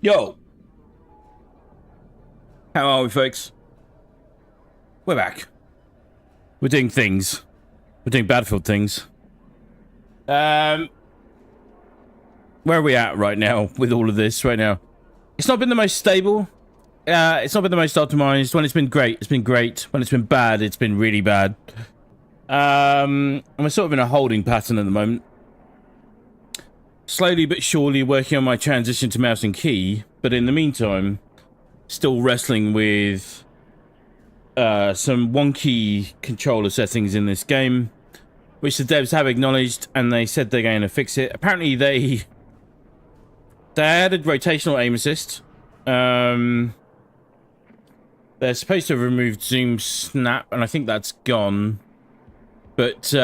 Yo, how are we, folks? We're back. We're doing things. We're doing Battlefield things. Where are we at right now with all of this right now? It's not been the most stable. It's not been the most optimized. When it's been great, it's been great. When it's been bad, it's been really bad. And we're sort of in a holding pattern at the moment. Slowly but surely working on my transition to mouse and key, but in the meantime, still wrestling with some wonky controller settings in this game, which the devs have acknowledged, and they said they're going to fix it. Apparently, they added rotational aim assist. They're supposed to have removed zoom snap, and I think that's gone. But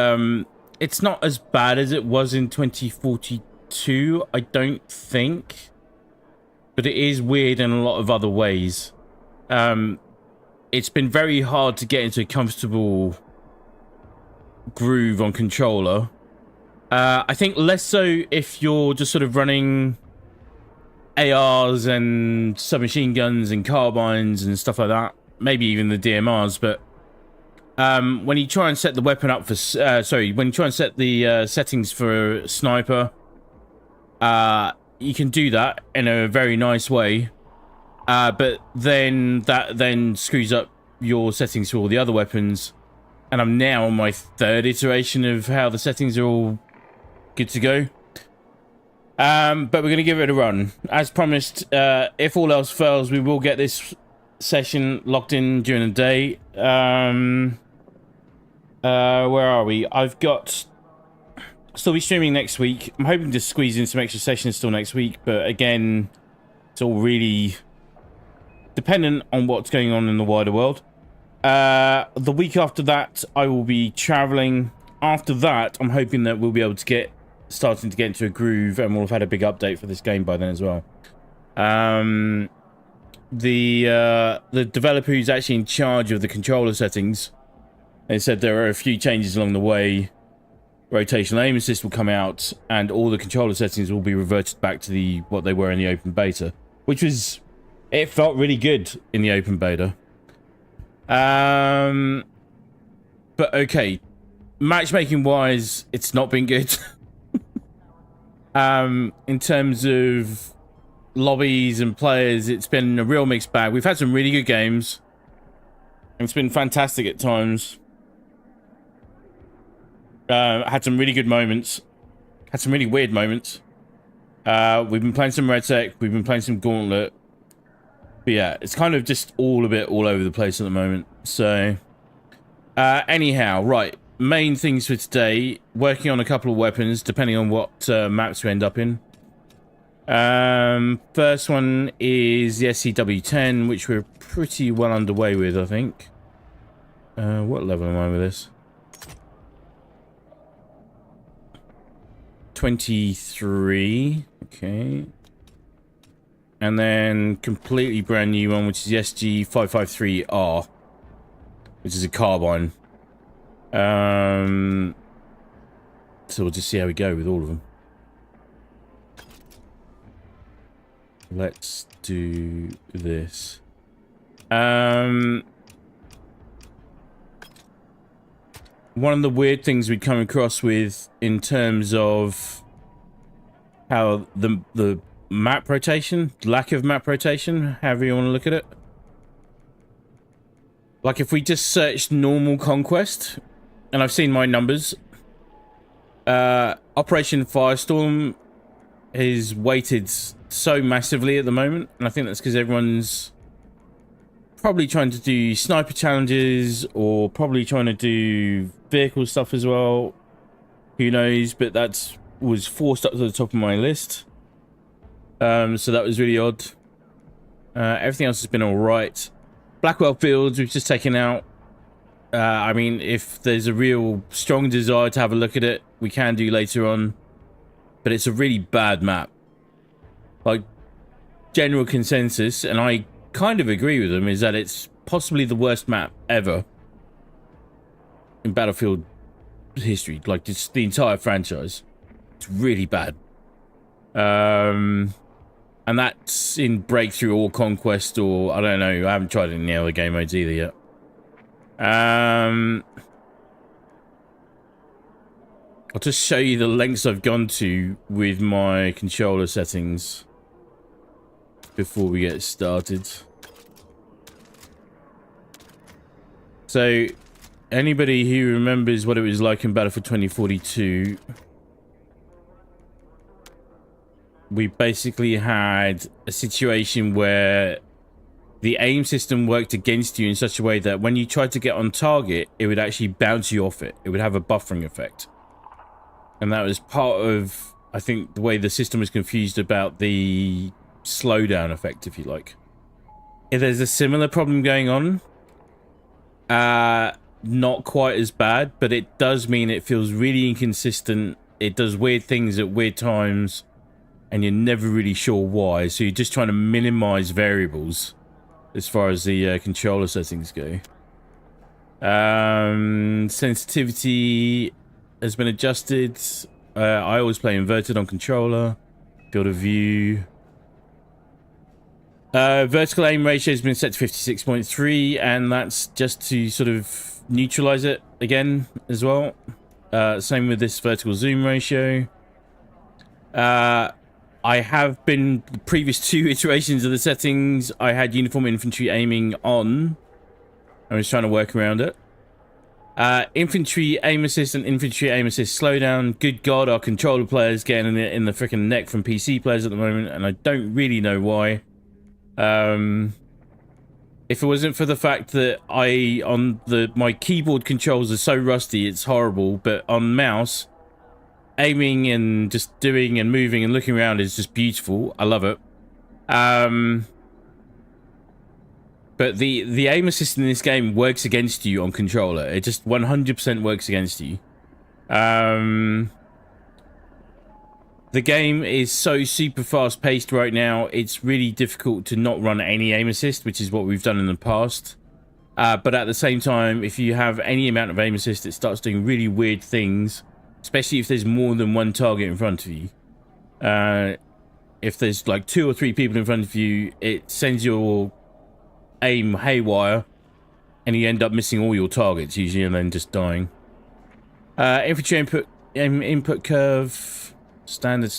it's not as bad as it was in 2042, I don't think. But it is weird in a lot of other ways. It's been very hard to get into a comfortable groove on controller. I think less so if you're just sort of running ARs and submachine guns and carbines and stuff like that. Maybe even the DMRs, but when you try and set the weapon up for... when you try and set the settings for sniper, you can do that in a very nice way. But then that screws up your settings for all the other weapons. And I'm now on my third iteration of how the settings are all good to go. But we're going to give it a run. As promised, if all else fails, we will get this session locked in during the day. Where are we? I've got... Still be streaming next week. I'm hoping to squeeze in some extra sessions still next week. But again, it's all really dependent on what's going on in the wider world. The week after that, I will be traveling. After that, I'm hoping that we'll be able to starting to get into a groove, and we'll have had a big update for this game by then as well. The developer who's actually in charge of the controller settings, they said there are a few changes along the way. Rotational aim assist will come out, and all the controller settings will be reverted back to what they were in the open beta, which was... It felt really good in the open beta. But okay, matchmaking wise, it's not been good. In terms of lobbies and players, it's been a real mixed bag. We've had some really good games. It's been fantastic at times. Had some really good moments. Had some really weird moments. We've been playing some Red Tech. We've been playing some Gauntlet. But yeah, it's kind of just all over the place at the moment. So, anyhow, right. Main things for today. Working on a couple of weapons, depending on what maps we end up in. First one is the SCW-10, which we're pretty well underway with, I think. What level am I with this? 23. Okay. And then completely brand new one, which is the SG553R, which is a carbine. So we'll just see how we go with all of them. Let's do this. One of the weird things we'd come across with in terms of how the map rotation, lack of map rotation, however you want to look at it. Like if we just searched normal conquest, and I've seen my numbers, Operation Firestorm is weighted so massively at the moment, and I think that's because everyone's probably trying to do sniper challenges, or probably trying to do vehicle stuff as well. Who knows, but that was forced up to the top of my list. So that was really odd. Everything else has been alright. Blackwell Fields, we've just taken out. I mean, if there's a real strong desire to have a look at it, we can do later on. But it's a really bad map. Like, general consensus, and I kind of agree with them, is that it's possibly the worst map ever in Battlefield history. Like, just the entire franchise. It's really bad. And that's in Breakthrough or Conquest, or I don't know. I haven't tried it in the other game modes either yet. I'll just show you the lengths I've gone to with my controller settings before we get started. So, anybody who remembers what it was like in Battlefield 2042, we basically had a situation where the aim system worked against you in such a way that when you tried to get on target, it would actually bounce you off it. It would have a buffering effect. And that was part of, I think, the way the system was confused about the slowdown effect, if you like. If there's a similar problem going on, not quite as bad, but it does mean it feels really inconsistent. It does weird things at weird times, and you're never really sure why. So you're just trying to minimize variables as far as the controller settings go. Sensitivity has been adjusted. I always play inverted on controller. Field of view. Vertical aim ratio has been set to 56.3, and that's just to sort of neutralize it again as well. Same with this vertical zoom ratio. I have been, previous 2 iterations of the settings, I had uniform infantry aiming on. I was trying to work around it. Infantry aim assist and infantry aim assist slowdown. Good God, our controller players getting in the freaking neck from PC players at the moment, and I don't really know why. If it wasn't for the fact that my keyboard controls are so rusty, it's horrible, but on mouse, aiming and just doing and moving and looking around is just beautiful. I love it. But the aim assist in this game works against you on controller. It just 100% works against you. The game is so super fast paced right now, it's really difficult to not run any aim assist, which is what we've done in the past. But at the same time, if you have any amount of aim assist, it starts doing really weird things, especially if there's more than one target in front of you. If there's like 2 or 3 people in front of you, it sends your aim haywire, and you end up missing all your targets usually, and then just dying. Infantry input curve. Standard.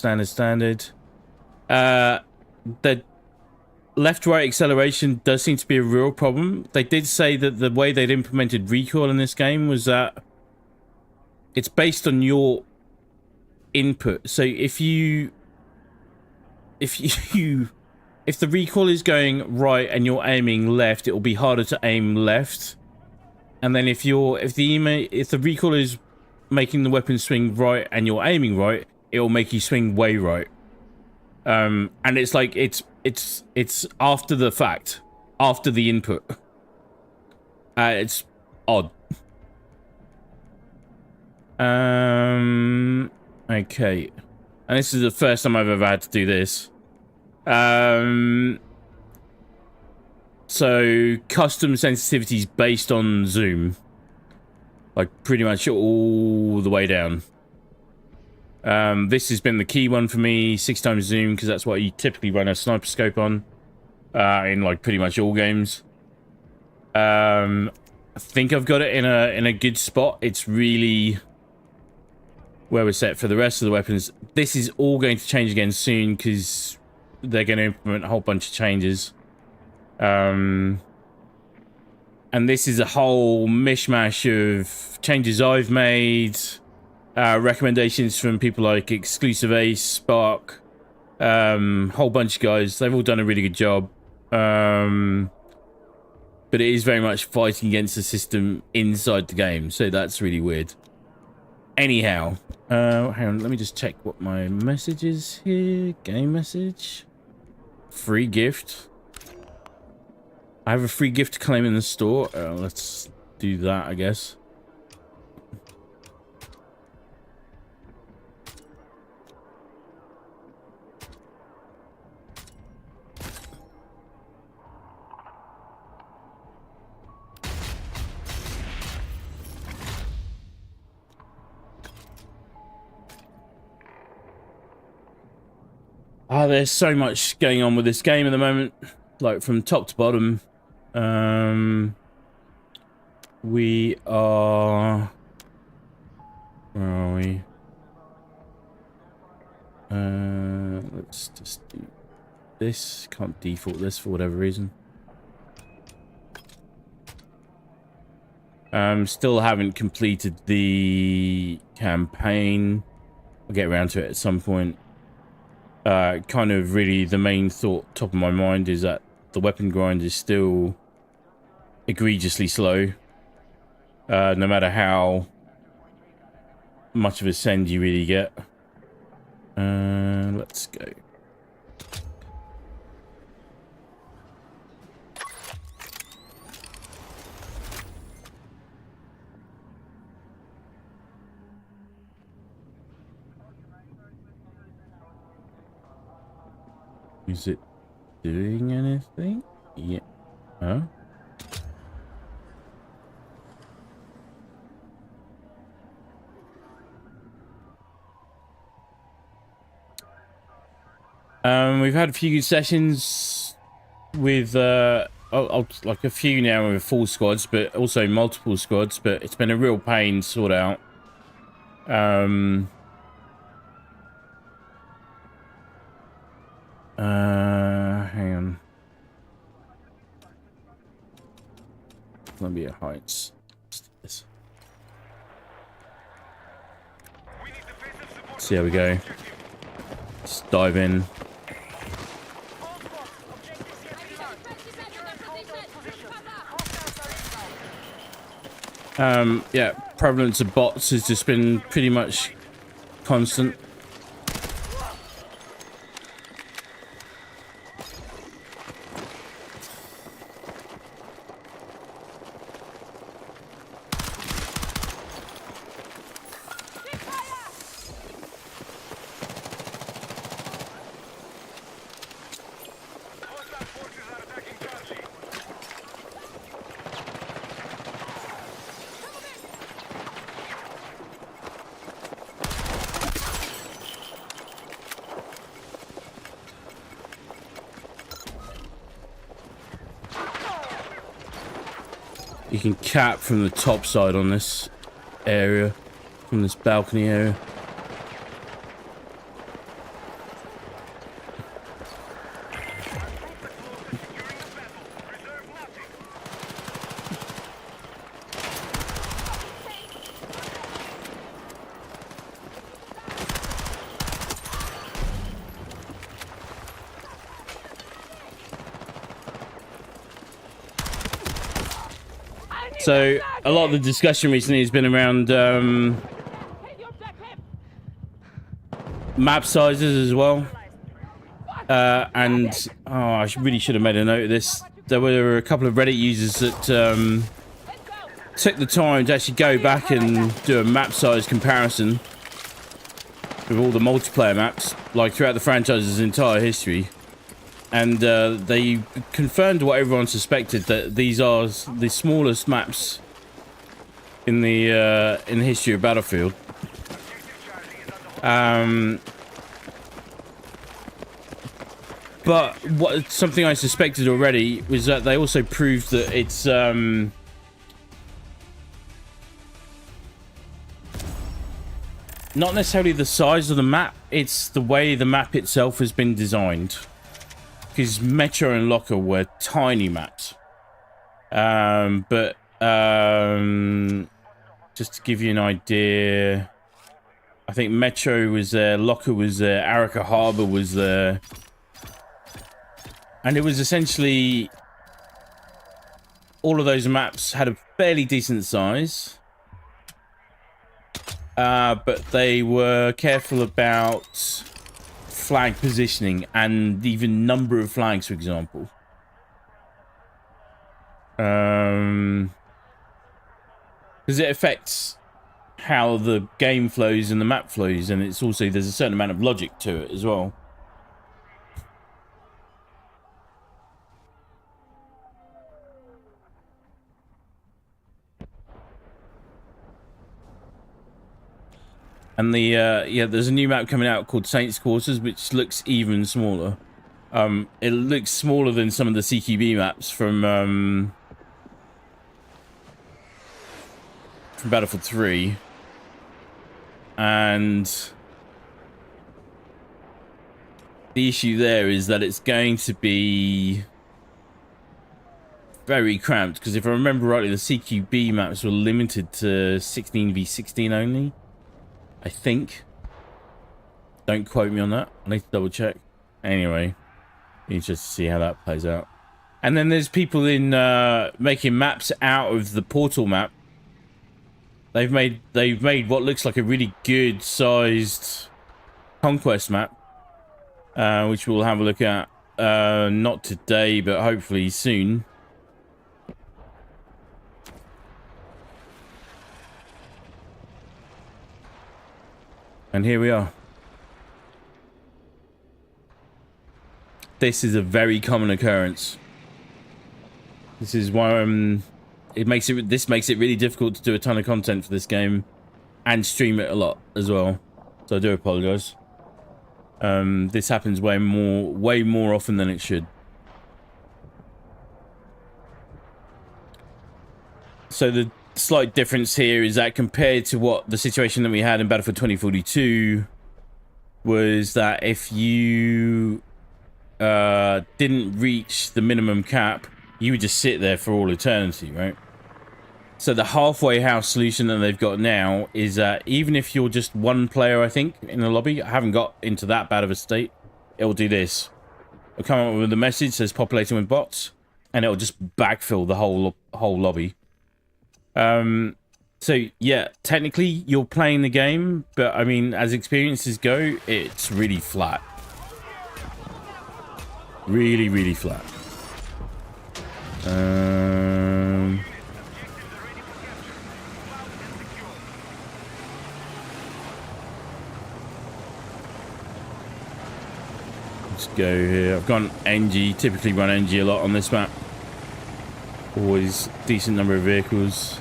The left-right acceleration does seem to be a real problem. They did say that the way they'd implemented recoil in this game was that it's based on your input. So if the recoil is going right and you're aiming left, it will be harder to aim left. And then if the recoil is making the weapon swing right and you're aiming right, it'll make you swing way right. And it's like it's after the fact, after the input. It's odd. Okay. And this is the first time I've ever had to do this. So custom sensitivities based on zoom, like pretty much all the way down. This has been the key one for me, 6x zoom, because that's what you typically run a sniper scope on, in like pretty much all games. I think I've got it in a good spot. It's really where we're set for the rest of the weapons. This is all going to change again soon, because they're going to implement a whole bunch of changes. And this is a whole mishmash of changes I've made, recommendations from people like Exclusive Ace, Spark, whole bunch of guys. They've all done a really good job. But it is very much fighting against the system inside the game, so that's really weird. Anyhow, hang on, let me just check what my message is here. Game message. Free gift. I have a free gift to claim in the store. Let's do that, I guess. There's so much going on with this game at the moment, like from top to bottom. We are... Where are we? Let's just do this. Can't default this for whatever reason. Still haven't completed the campaign. I'll get around to it at some point. Kind of really the main thought top of my mind is that the weapon grind is still egregiously slow. No matter how much of a send you really get. Let's go. Is it doing anything? Yeah. Huh? We've had a few good sessions with like a few now with full squads, but also multiple squads. But it's been a real pain to sort out. Hang on. Let me at heights. See how we go. Just dive in. Yeah, prevalence of bots has just been pretty much constant. You can cap from the top side on this area, from this balcony area. So a lot of the discussion recently has been around map sizes as well. And I really should have made a note of this. There were a couple of Reddit users that took the time to actually go back and do a map size comparison with all the multiplayer maps, like throughout the franchise's entire history. And they confirmed what everyone suspected, that these are the smallest maps in the history of Battlefield. But something I suspected already was that they also proved that it's not necessarily the size of the map, it's the way the map itself has been designed. Because Metro and Locker were tiny maps. Just to give you an idea, I think Metro was there, Locker was there, Arica Harbor was there. And it was essentially... all of those maps had a fairly decent size. But they were careful about flag positioning and even number of flags, for example. Because it affects how the game flows and the map flows, and it's also, there's a certain amount of logic to it as well. And the yeah, there's a new map coming out called Saints Quarters, which looks even smaller. It looks smaller than some of the CQB maps from Battlefield 3. And the issue there is that it's going to be very cramped, because if I remember rightly, the CQB maps were limited to 16v16 only, I think. Don't quote me on that. I need to double check. Anyway, you just see how that plays out. And then there's people in making maps out of the Portal map. They've made what looks like a really good sized Conquest map, which we'll have a look at not today, but hopefully soon. And here we are. This is a very common occurrence. This is why this makes it really difficult to do a ton of content for this game and stream it a lot as well. So I do apologize. This happens way more often than it should. So the slight difference here is that compared to what the situation that we had in Battlefield 2042 was that if you didn't reach the minimum cap, you would just sit there for all eternity, right? So the halfway house solution that they've got now is that even if you're just one player, I think, in the lobby, I haven't got into that bad of a state, it'll do this. It'll come up with a message that says populating with bots, and it'll just backfill the whole lobby. So yeah, technically you're playing the game, but I mean, as experiences go, it's really flat. Really, really flat. Let's go here. I've gone NG, typically run NG a lot on this map. Always decent number of vehicles.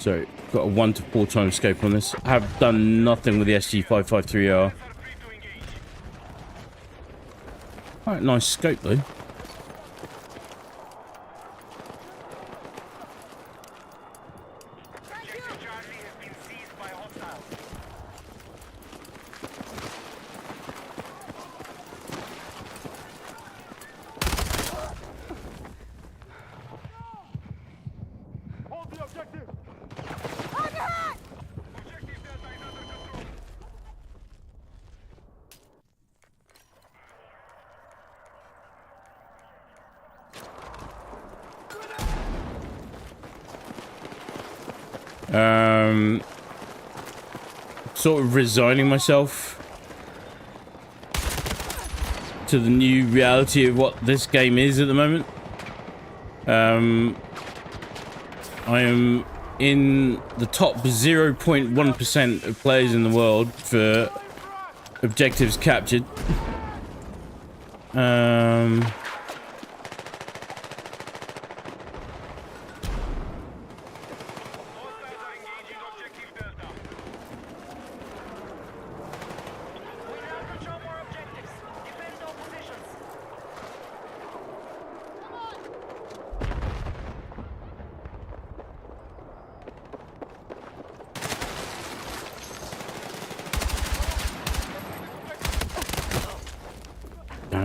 So, got a 1 to 4 times scope on this. I have done nothing with the SG553R. Quite a nice scope though. Sort of resigning myself to the new reality of what this game is at the moment. I am in the top 0.1% of players in the world for objectives captured.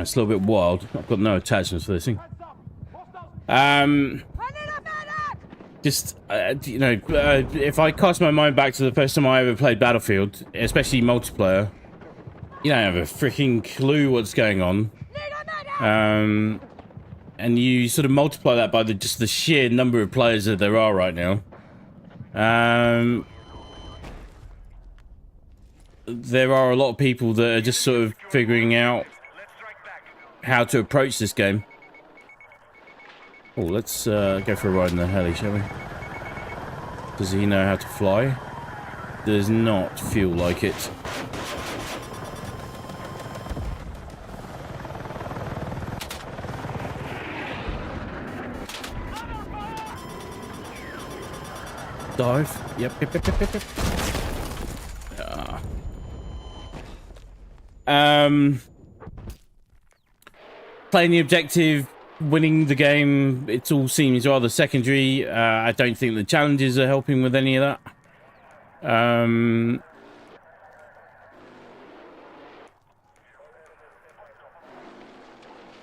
It's a little bit wild. I've got no attachments for this thing. Just, you know, if I cast my mind back to the first time I ever played Battlefield, especially multiplayer, you don't have a freaking clue what's going on. and you sort of multiply that by just the sheer number of players that there are right now, there are a lot of people that are just sort of figuring out how to approach this game. Oh, let's go for a ride in the heli, shall we? Does he know how to fly? Does not feel like it. Dive. Yep. Playing the objective, winning the game, it all seems rather secondary. I don't think the challenges are helping with any of that.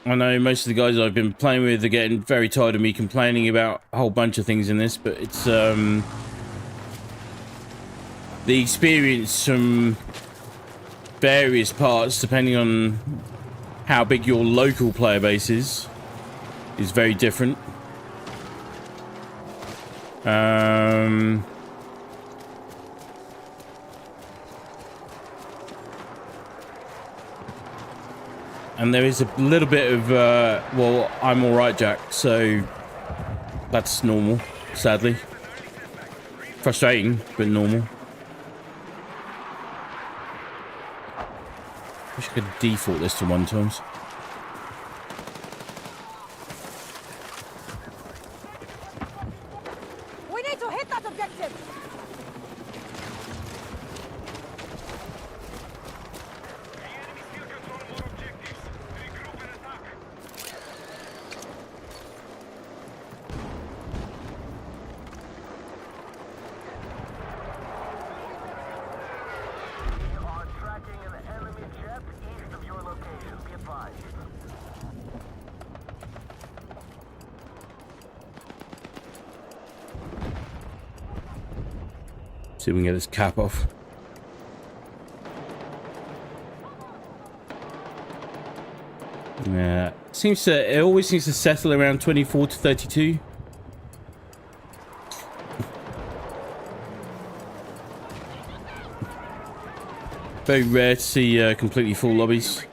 I know most of the guys I've been playing with are getting very tired of me complaining about a whole bunch of things in this, but it's the experience from various parts, depending on how big your local player base is very different. And there is a little bit of, well, I'm alright, Jack, so that's normal, sadly. Frustrating, but normal. Wish I could default this to 1 times. We need to hit that objective! See if we can get this cap off. Yeah, it always seems to settle around 24 to 32. Very rare to see completely full lobbies.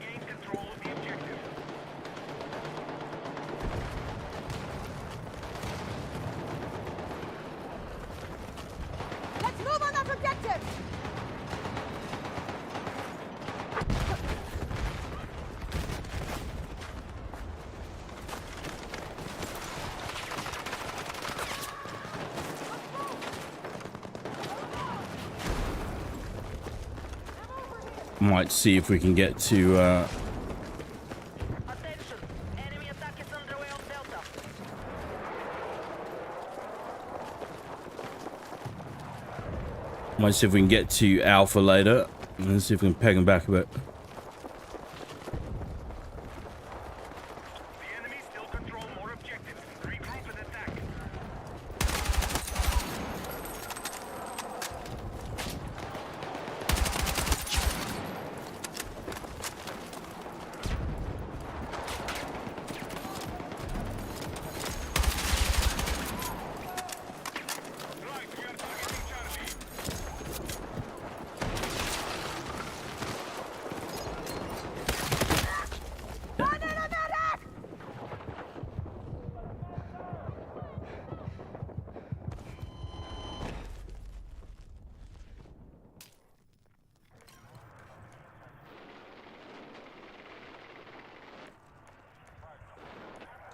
Might see if we can get to Attention. Enemy attack is underway on Delta. might see if we can get to Alpha later. Let's see if we can peg them back a bit. The enemy still control more objectives. Regroup and attack. Right, we are targeting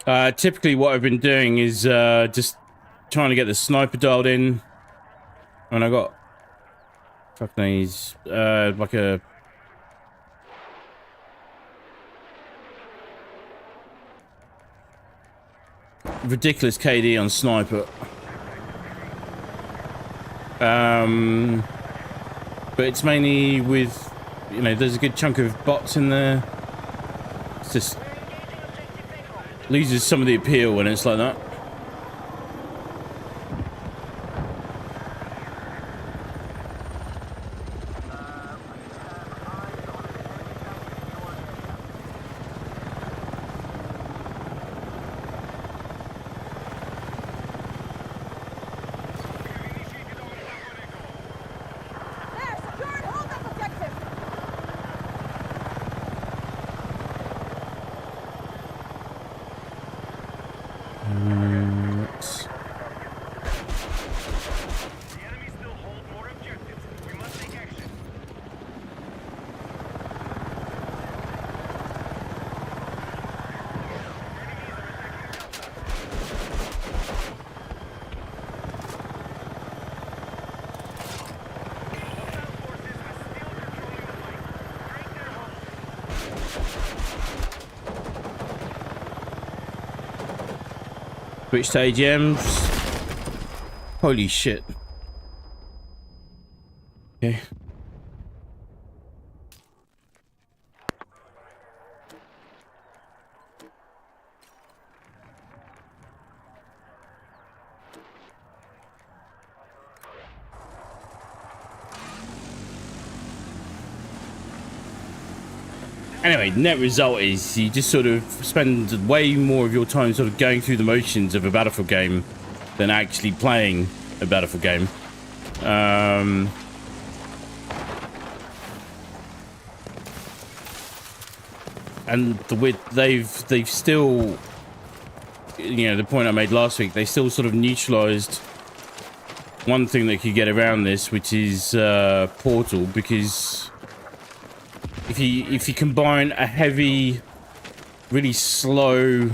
Charlie. Typically what I've been doing is just trying to get the sniper dialed in, and I got fucking these like a ridiculous KD on sniper, but it's mainly with, you know, there's a good chunk of bots in there. It's just loses some of the appeal when it's like that. Switch to AGMs. Holy shit. Okay. Anyway, net result is you just sort of spend way more of your time sort of going through the motions of a Battlefield game than actually playing a Battlefield game. And they've still, you know, the point I made last week, they still sort of neutralized one thing that could get around this, which is Portal, because if you combine a heavy, really slow,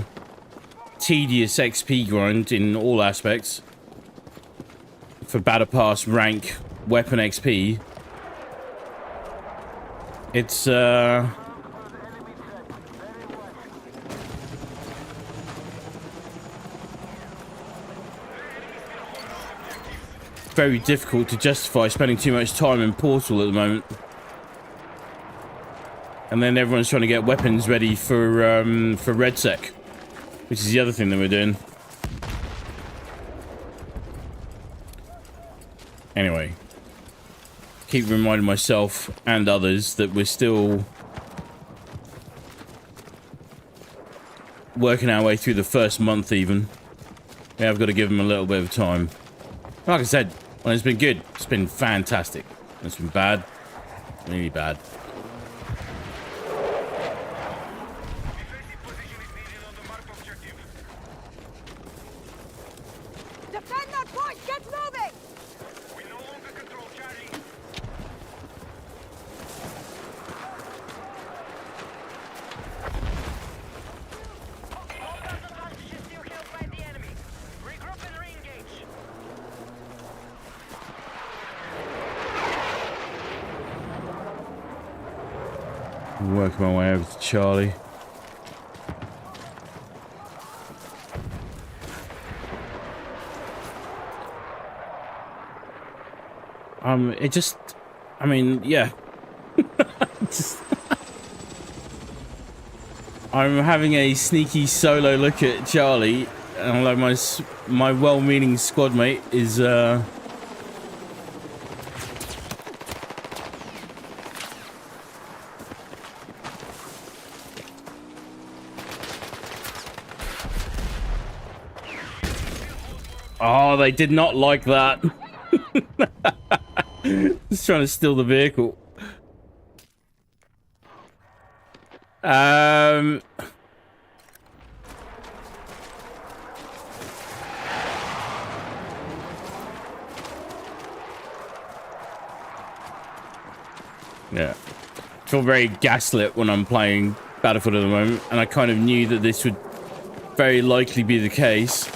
tedious XP grind in all aspects for Battle Pass, rank, weapon XP, it's very difficult to justify spending too much time in Portal at the moment. And then everyone's trying to get weapons ready for RedSec, which is the other thing that we're doing. Anyway, keep reminding myself and others that we're still working our way through the first month even. Yeah, I've got to give them a little bit of time. Like I said, when it's been good, it's been fantastic. When it's been bad, really bad. Defend that point! Get moving! We no longer control Charlie. All guns advantage is still held by the enemy. Regroup and re-engage. I'm working my way over to Charlie. It just, I mean, yeah. I'm having a sneaky solo look at Charlie, and like my well-meaning squad mate is oh, they did not like that. Just trying to steal the vehicle. Yeah. I feel very gaslit when I'm playing Battlefield at the moment, and I kind of knew that this would very likely be the case.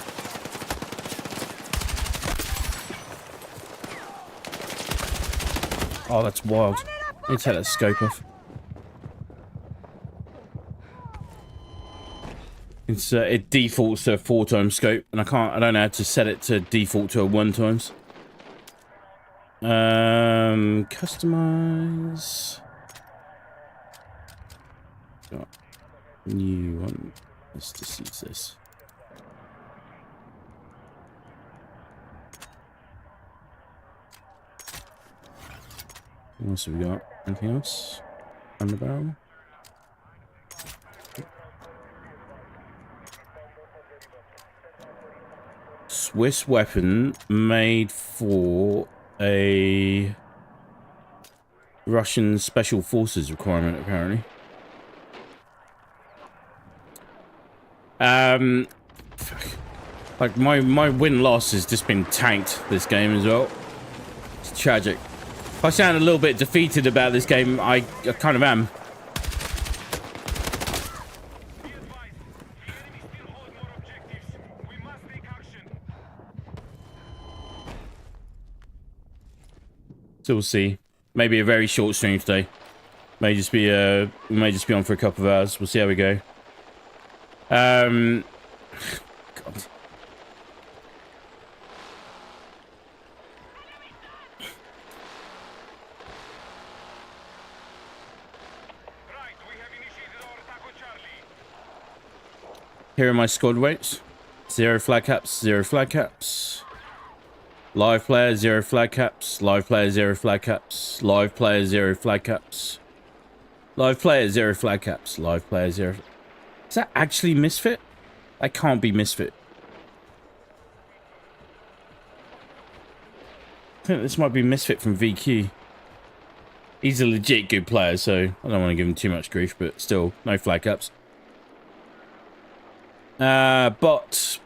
Oh, that's wild. Let me take that scope off. It's it defaults to a 4x scope, and I don't know how to set it to default to a 1x. Customize. Got new one. Let's just use this. What else have we got? Anything else? On the barrel? Swiss weapon made for a Russian special forces requirement, apparently. Like my win-loss has just been tanked this game as well. It's tragic. If I sound a little bit defeated about this game, I kind of am. Be advised, the enemy still hold more objectives. We must take action. So we'll see. Maybe a very short stream today. May just be we may just be on for a couple of hours. We'll see how we go. God. Here are my squad weights. 0 flag caps, 0 flag caps. Live player, 0 flag caps. Live player, 0 flag caps. Live player, 0 flag caps. Live player, 0 flag caps. Live player, 0. Is that actually Misfit? That can't be Misfit. I think this might be Misfit from VQ. He's a legit good player, so I don't want to give him too much grief, but still, no flag caps. Bots.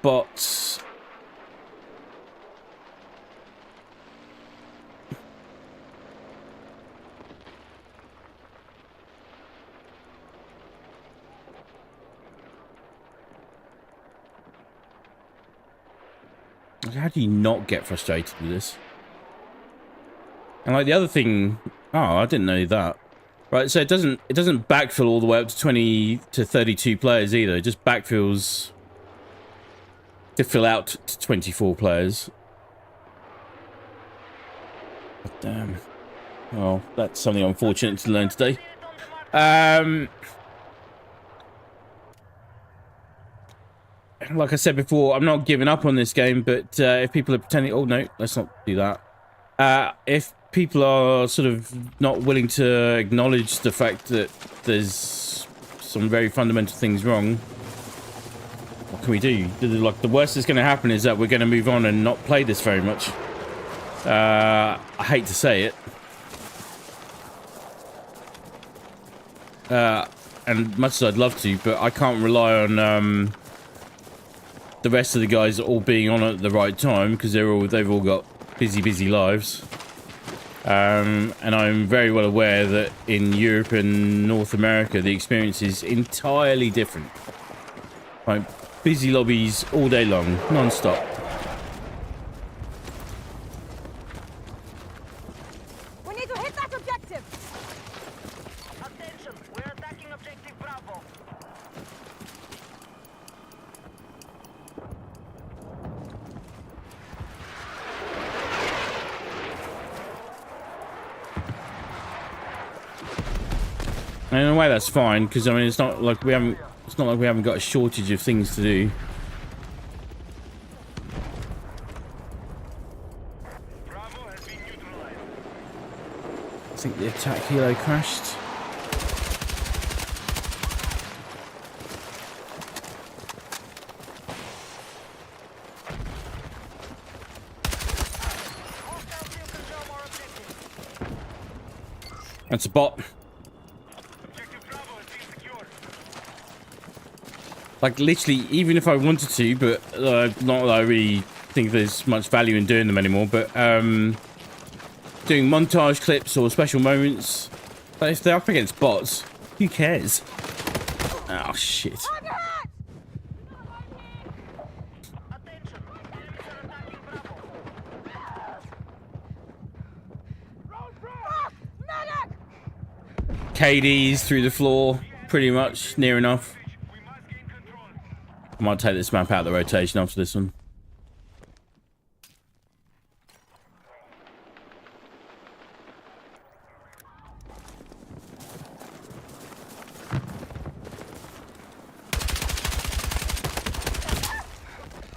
How do you not get frustrated with this? And like the other thing, oh, I didn't know that. Right, so it doesn't backfill all the way up to 20 to 32 players either. It just backfills to fill out to 24 players. But damn. Well, that's something unfortunate to learn today. Like I said before, I'm not giving up on this game, but if people are pretending... Oh, no, let's not do that. If people are sort of not willing to acknowledge the fact that there's some very fundamental things wrong, what can we do? Like, the worst that's going to happen is that we're going to move on and not play this very much. I hate to say it. And much as I'd love to, but I can't rely on the rest of the guys all being on at the right time, because they've all got busy lives. And I'm very well aware that in Europe and North America the experience is entirely different. Like, busy lobbies all day long, non-stop. We need to hit that objective. Attention, we're attacking objective Bravo. And in a way that's fine, because I mean it's not like we haven't got a shortage of things to do. Bravo has been neutralized. I think the attack helo crashed. Hostile team control more objectives. That's a bot. Objective Bravo has been secured. Like, literally, even if I wanted to, but not that I really think there's much value in doing them anymore, but doing montage clips or special moments, but if they're up against bots, who cares? Oh, shit. Target hit! Attention, enemies are attacking Bravo. Fuck! Medic! KDs through the floor, pretty much, near enough. We must gain control. I might take this map out of the rotation after this one.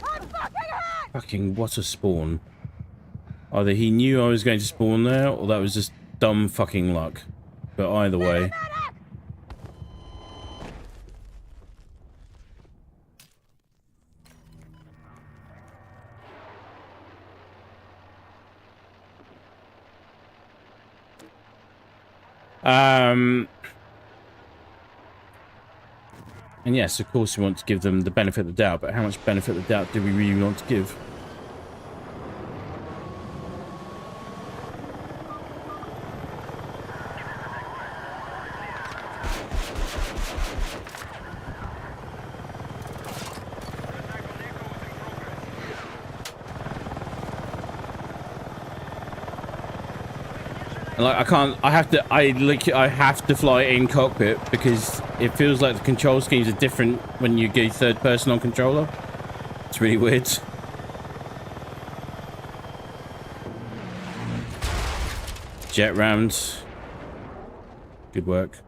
I'm fucking hit! Fucking what a spawn. Either he knew I was going to spawn there, or that was just dumb fucking luck. But either way. Medic! And yes, of course we want to give them the benefit of the doubt, but how much benefit of the doubt do we really want to give? Like I have to fly in cockpit because it feels like the control schemes are different when you go third person on controller. It's really weird. Jet rounds. Good work.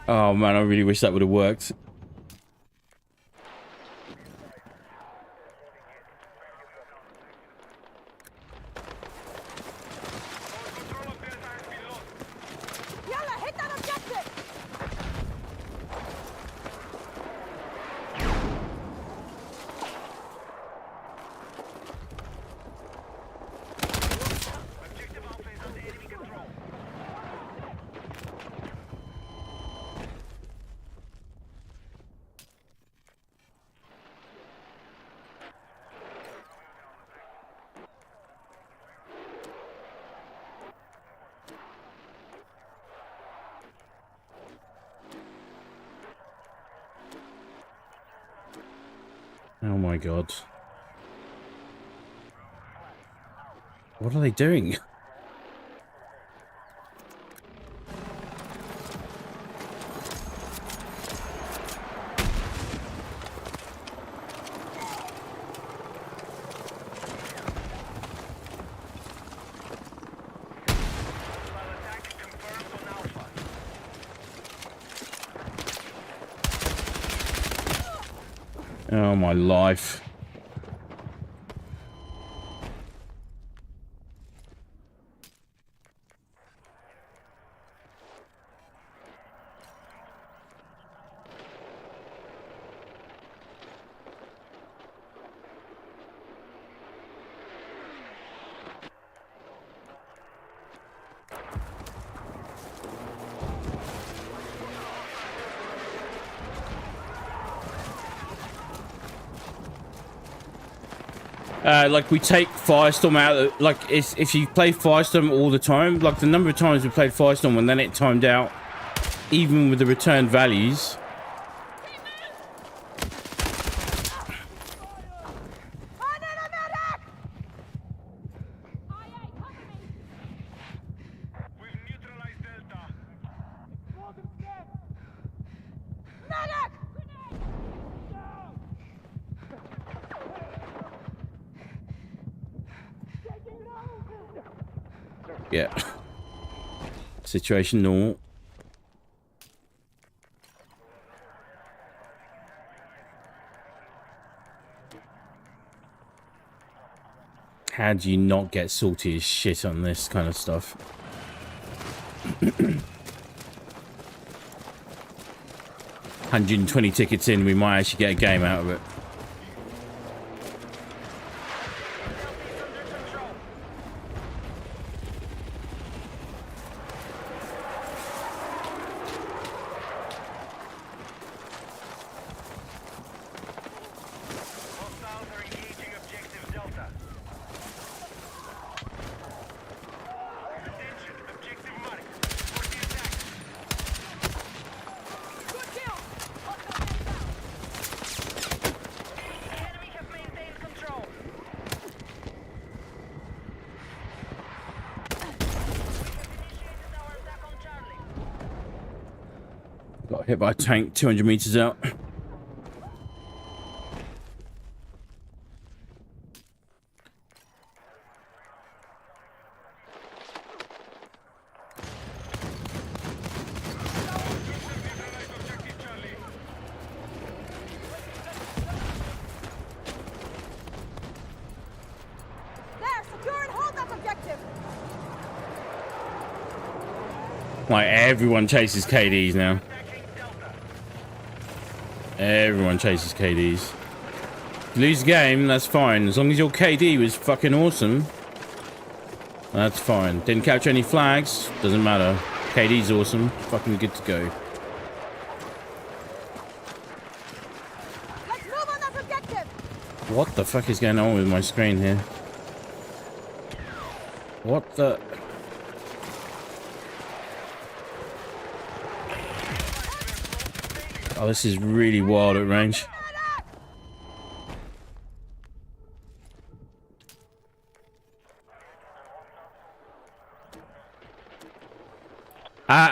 Oh man, I really wish that would have worked. Control of Delta has been lost. Yalla, hit that objective! Objective Alpha is under enemy control. Oh my god. What are they doing? Hostile attack confirmed on Alpha. Oh my life. Like we take Firestorm out, like if you play Firestorm all the time, like the number of times we played Firestorm and then it timed out, even with the returned values. I need a medic! Aye, cover me! We've neutralized Delta. Medic! Yeah. Situation normal. How do you not get salty as shit on this kind of stuff? 120 tickets in, we might actually get a game out of it. Hostiles are engaging objective Delta. Attention, objective mark. For the attack. Good kill! The enemy have maintained control. We have initiated our attack on Charlie. Got hit by a tank 200 meters out. Objective Charlie. There, secure and hold that objective! Like everyone chases KDs now. Attacking Delta. Everyone chases KDs. If you lose the game, that's fine. As long as your KD was fucking awesome, that's fine. Didn't capture any flags, doesn't matter. KD's awesome, fucking good to go. Let's move on that objective! What the fuck is going on with my screen here? What the... Oh, this is really wild at range.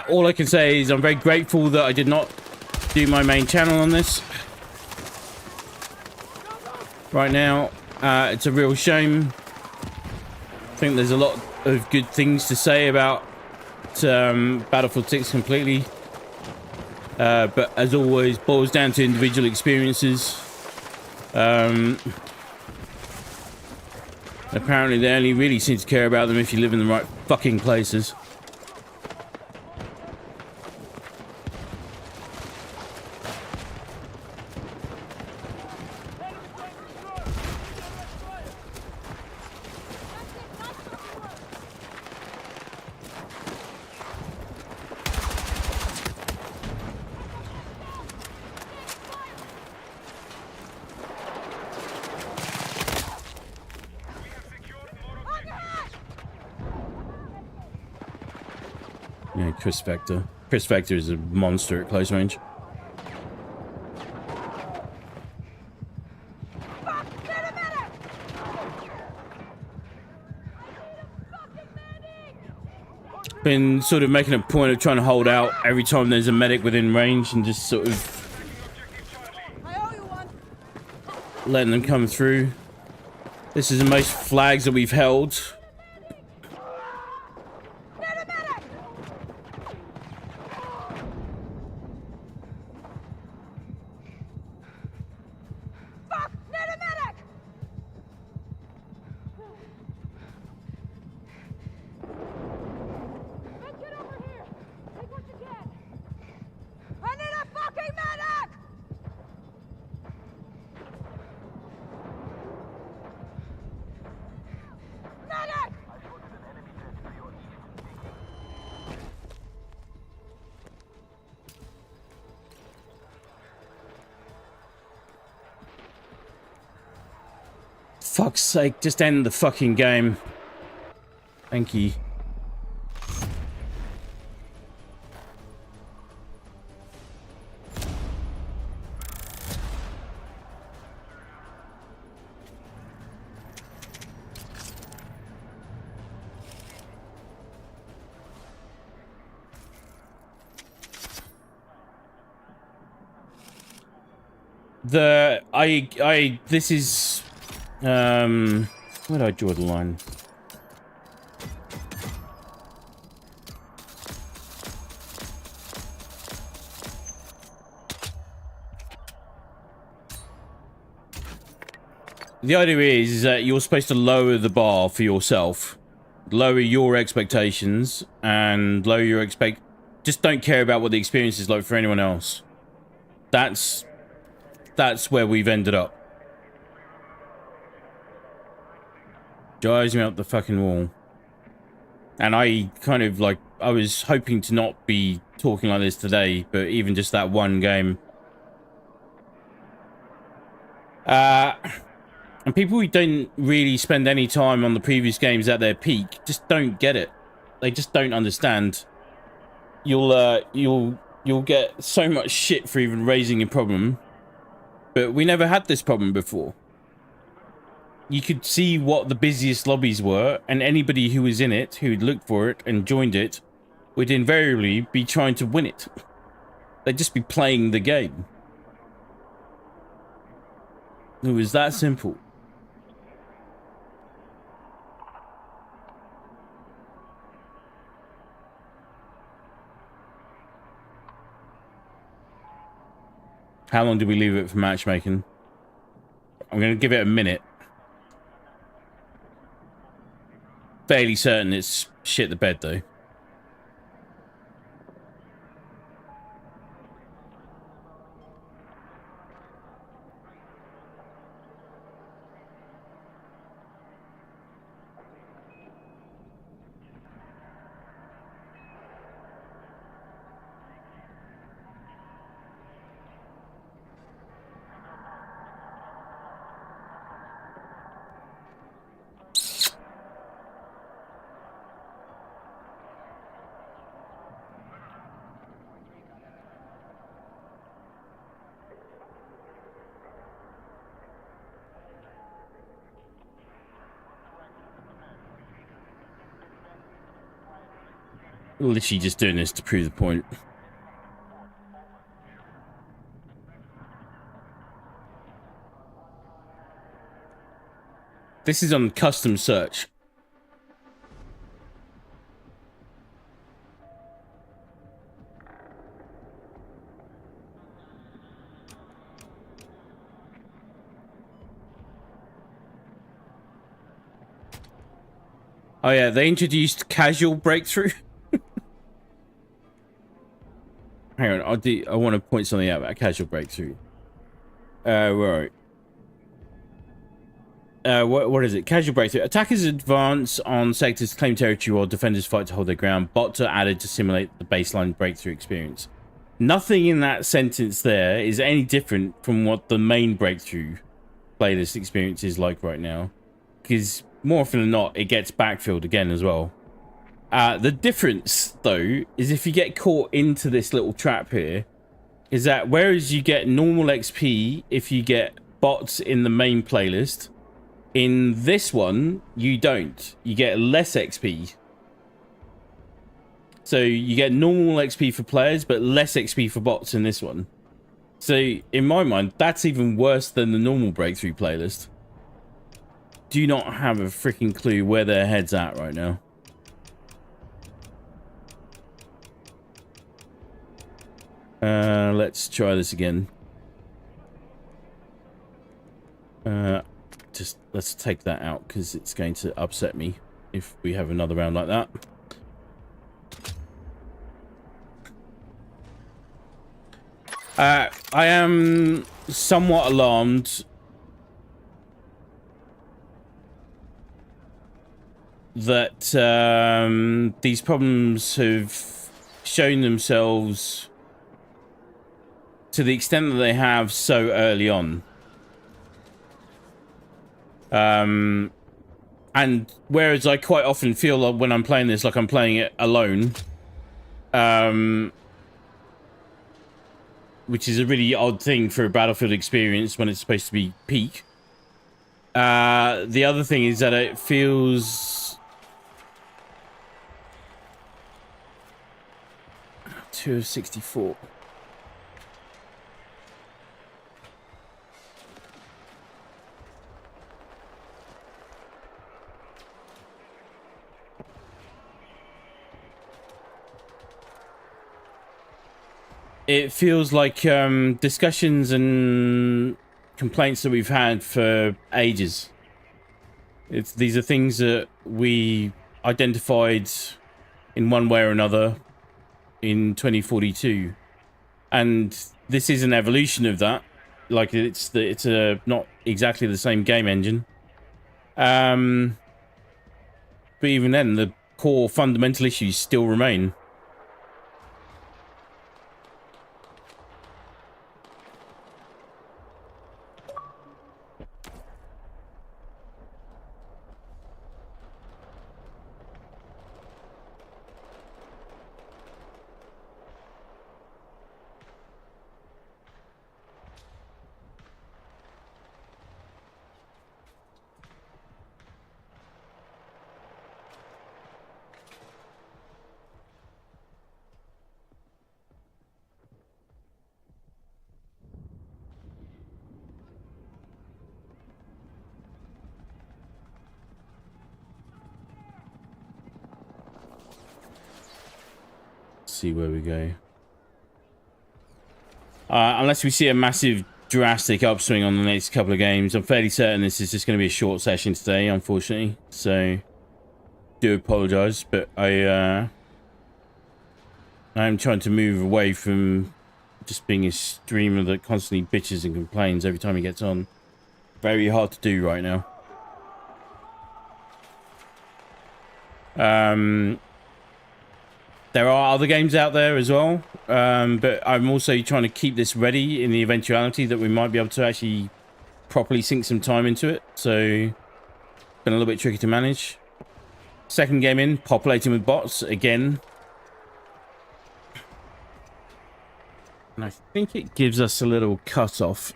All I can say is I'm very grateful that I did not do my main channel on this. Right now, it's a real shame. I think there's a lot of good things to say about Battlefield 6 completely. But as always, boils down to individual experiences. Apparently they only really seem to care about them if you live in the right fucking places. Yeah, Chris Vector. Chris Vector is a monster at close range. Been sort of making a point of trying to hold out every time there's a medic within range and just sort of letting them come through. This is the most flags that we've held. Fuck's sake, just end the fucking game. Thank you. This is where do I draw the line? The idea is that you're supposed to lower the bar for yourself, lower your expectations, and lower your just don't care about what the experience is like for anyone else. That's where we've ended up. Drives me up the fucking wall. And I kind of like, I was hoping to not be talking like this today, but even just that one game. And people who don't really spend any time on the previous games at their peak just don't get it. They just don't understand. You'll get so much shit for even raising a problem. But we never had this problem before. You could see what the busiest lobbies were, and anybody who was in it, who'd looked for it and joined it, would invariably be trying to win it. They'd just be playing the game. It was that simple. How long did we leave it for matchmaking? I'm going to give it a minute. Fairly certain it's shit the bed, though. Literally just doing this to prove the point. This is on custom search. Oh yeah, they introduced casual breakthrough. Hang on, I want to point something out about casual breakthrough. Right. What is it? Casual breakthrough. Attackers advance on sectors to claim territory while defenders fight to hold their ground. Bots are added to simulate the baseline breakthrough experience. Nothing in that sentence there is any different from what the main breakthrough playlist experience is like right now. Because more often than not, it gets backfilled again as well. The difference, though, is if you get caught into this little trap here, is that whereas you get normal XP if you get bots in the main playlist, in this one, you don't. You get less XP. So you get normal XP for players, but less XP for bots in this one. So in my mind, that's even worse than the normal breakthrough playlist. Do not have a freaking clue where their head's at right now. Let's try this again. Just let's take that out because it's going to upset me if we have another round like that. I am somewhat alarmed that these problems have shown themselves to the extent that they have so early on. And whereas I quite often feel like when I'm playing this, like I'm playing it alone, which is a really odd thing for a Battlefield experience when it's supposed to be peak. The other thing is that it feels 2 of 64. It feels like discussions and complaints that we've had for ages. These are things that we identified in one way or another in 2042, and this is an evolution of that. Like it's not exactly the same game engine, but even then, the core fundamental issues still remain. See where we go. Unless we see a massive drastic upswing on the next couple of games, I'm fairly certain this is just going to be a short session today, unfortunately. So do apologize, but I am trying to move away from just being a streamer that constantly bitches and complains every time he gets on. Very hard to do right now. There are other games out there as well, but I'm also trying to keep this ready in the eventuality that we might be able to actually properly sink some time into it. So, been a little bit tricky to manage. Second game in, populating with bots again. And I think it gives us a little cut-off.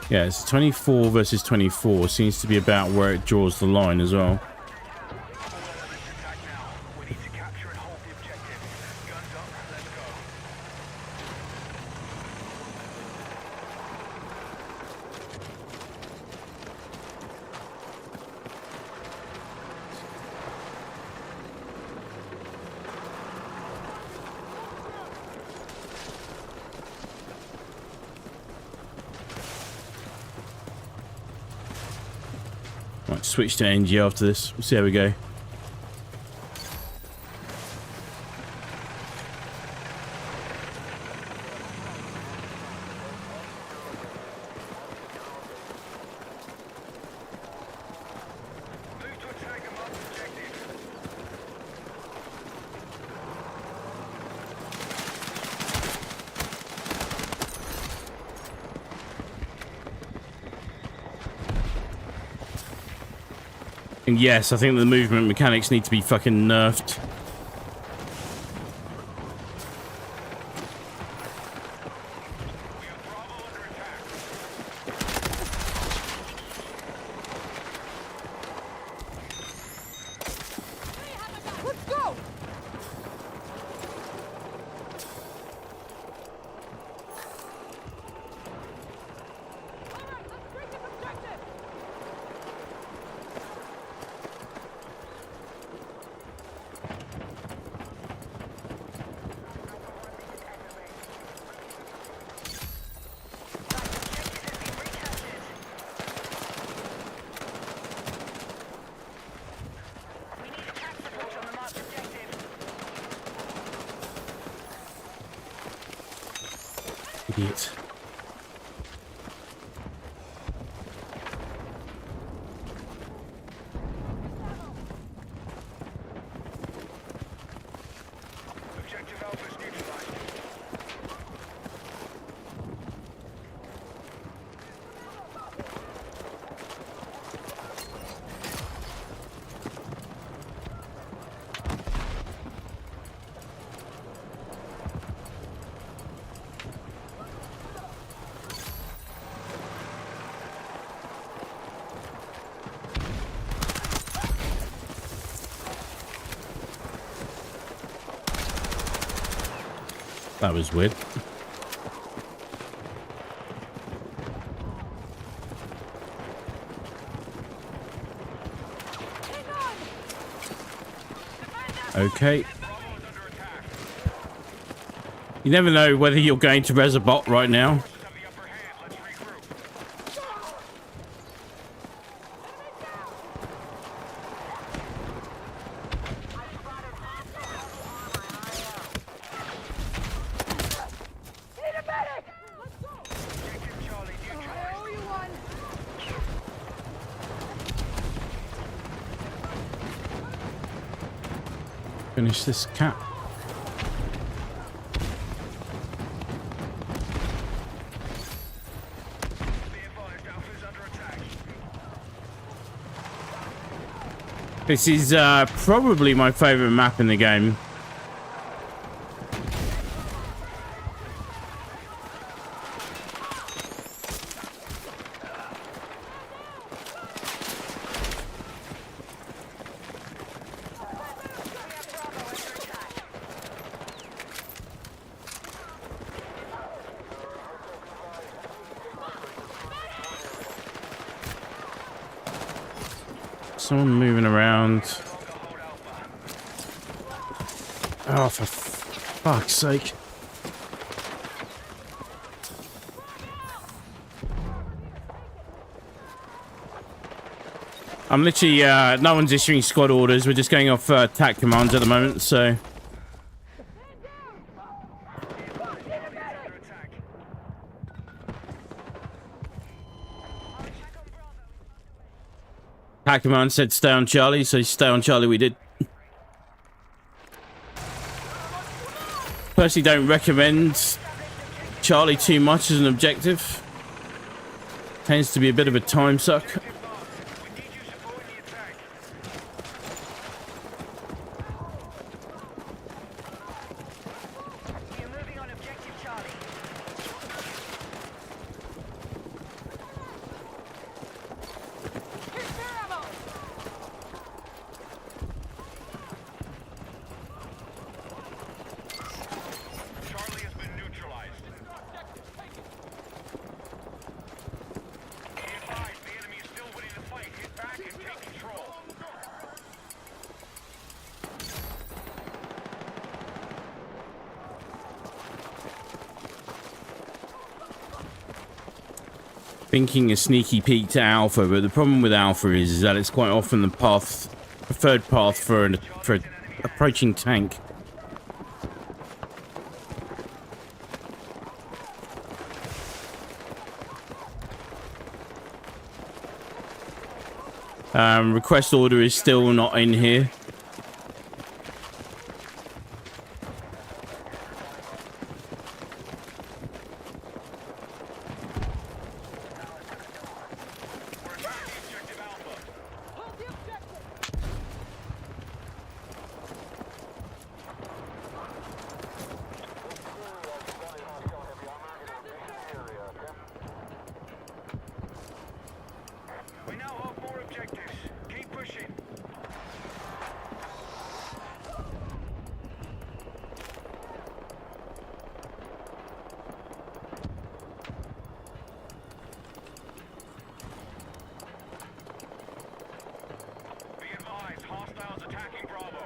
Yeah, it's 24 versus 24. Seems to be about where it draws the line as well. Right, switch to NG after this. We'll see how we go. Move to attack a marked objective. And yes, I think the movement mechanics need to be fucking nerfed. We have Bravo under attack. Let's go! Alright, let's break this objective! We need attack support on the marked objective. Idiot. Objective Alpha is neutralized. That was weird. Okay. Bravo is under attack. You never know whether you're going to res a bot right now. Forces have the upper hand. Let's regroup. Need a medic! Let's go! Objective Charlie I neutralized. owe you one! Finish this cap. Be advised, Alpha is under attack. This is probably my favorite map in the game. Someone moving around. Oh, for fuck's sake. I'm literally, no one's issuing squad orders. We're just going off TAC commands at the moment, so. TAC command said stay on Charlie, so stay on Charlie we did. Personally don't recommend Charlie too much as an objective. Tends to be a bit of a time suck. We need you supporting the attack. We are moving on objective Charlie. Here's their ammo! Charlie has been neutralized. Be advised, the enemy is still thinking a sneaky peek to Alpha, but the problem with Alpha is that it's quite often the preferred path for an approaching tank. Request order is still not in here. Hold the objective. We now have more objectives. Keep pushing. Be advised, hostiles attacking Bravo.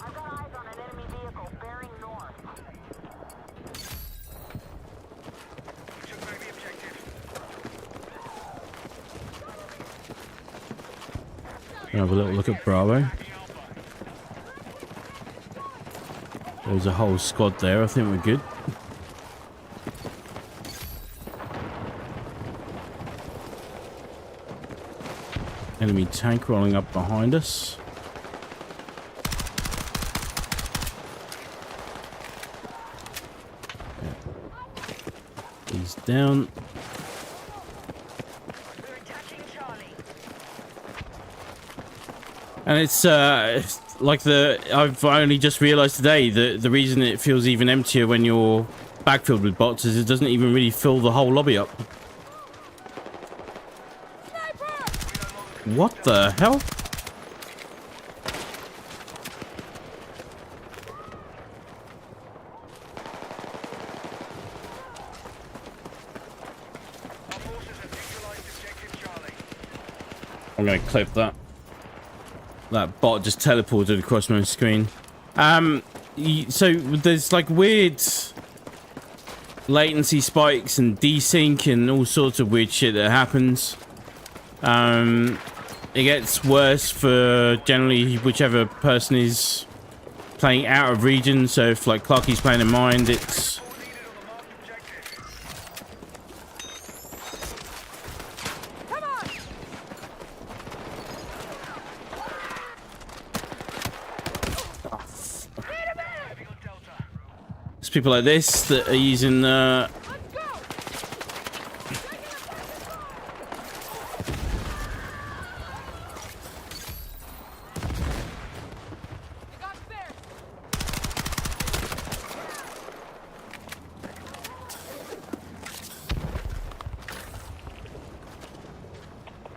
I've got eyes on an enemy vehicle bearing north. We took back the objective. Have a little look at Bravo. Attacking Alpha. There's a whole squad there. I think we're good. Enemy tank rolling up behind us. He's down. We're attacking Charlie. And it's like I've only just realized today that the reason it feels even emptier when you're backfilled with bots is it doesn't even really fill the whole lobby up. What the hell? Our forces have neutralized objective Charlie. I'm gonna clip that. That bot just teleported across my screen. So there's like weird latency spikes and desync and all sorts of weird shit that happens. It gets worse for generally whichever person is playing out of region. So if like Clarky's playing in mind, it's Come on. it's people like this that are using Let's go. You got spares.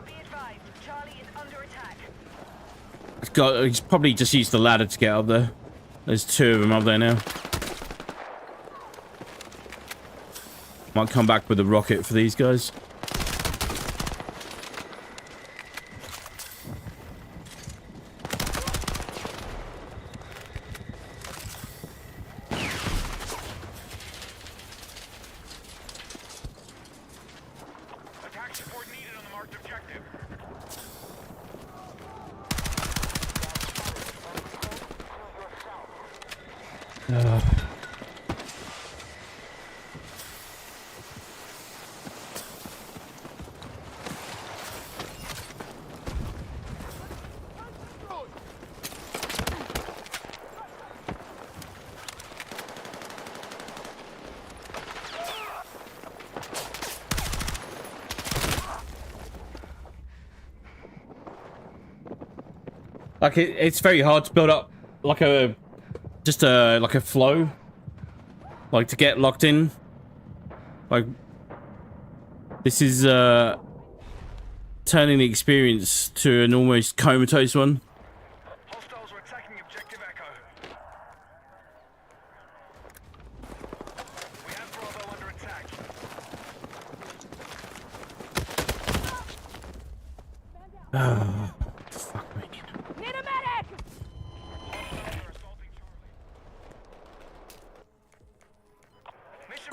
Be advised, Charlie is under attack. he's probably just used the ladder to get up there. There's two of them up there now. Might come back with a rocket for these guys. Attack support needed on the marked objective. Like it's very hard to build up like a flow, like to get locked in. Like this is turning the experience to an almost comatose one. Hostiles are attacking objective Echo. We have Bravo under attack. Fuck me. Need a medic. Hostiles are assaulting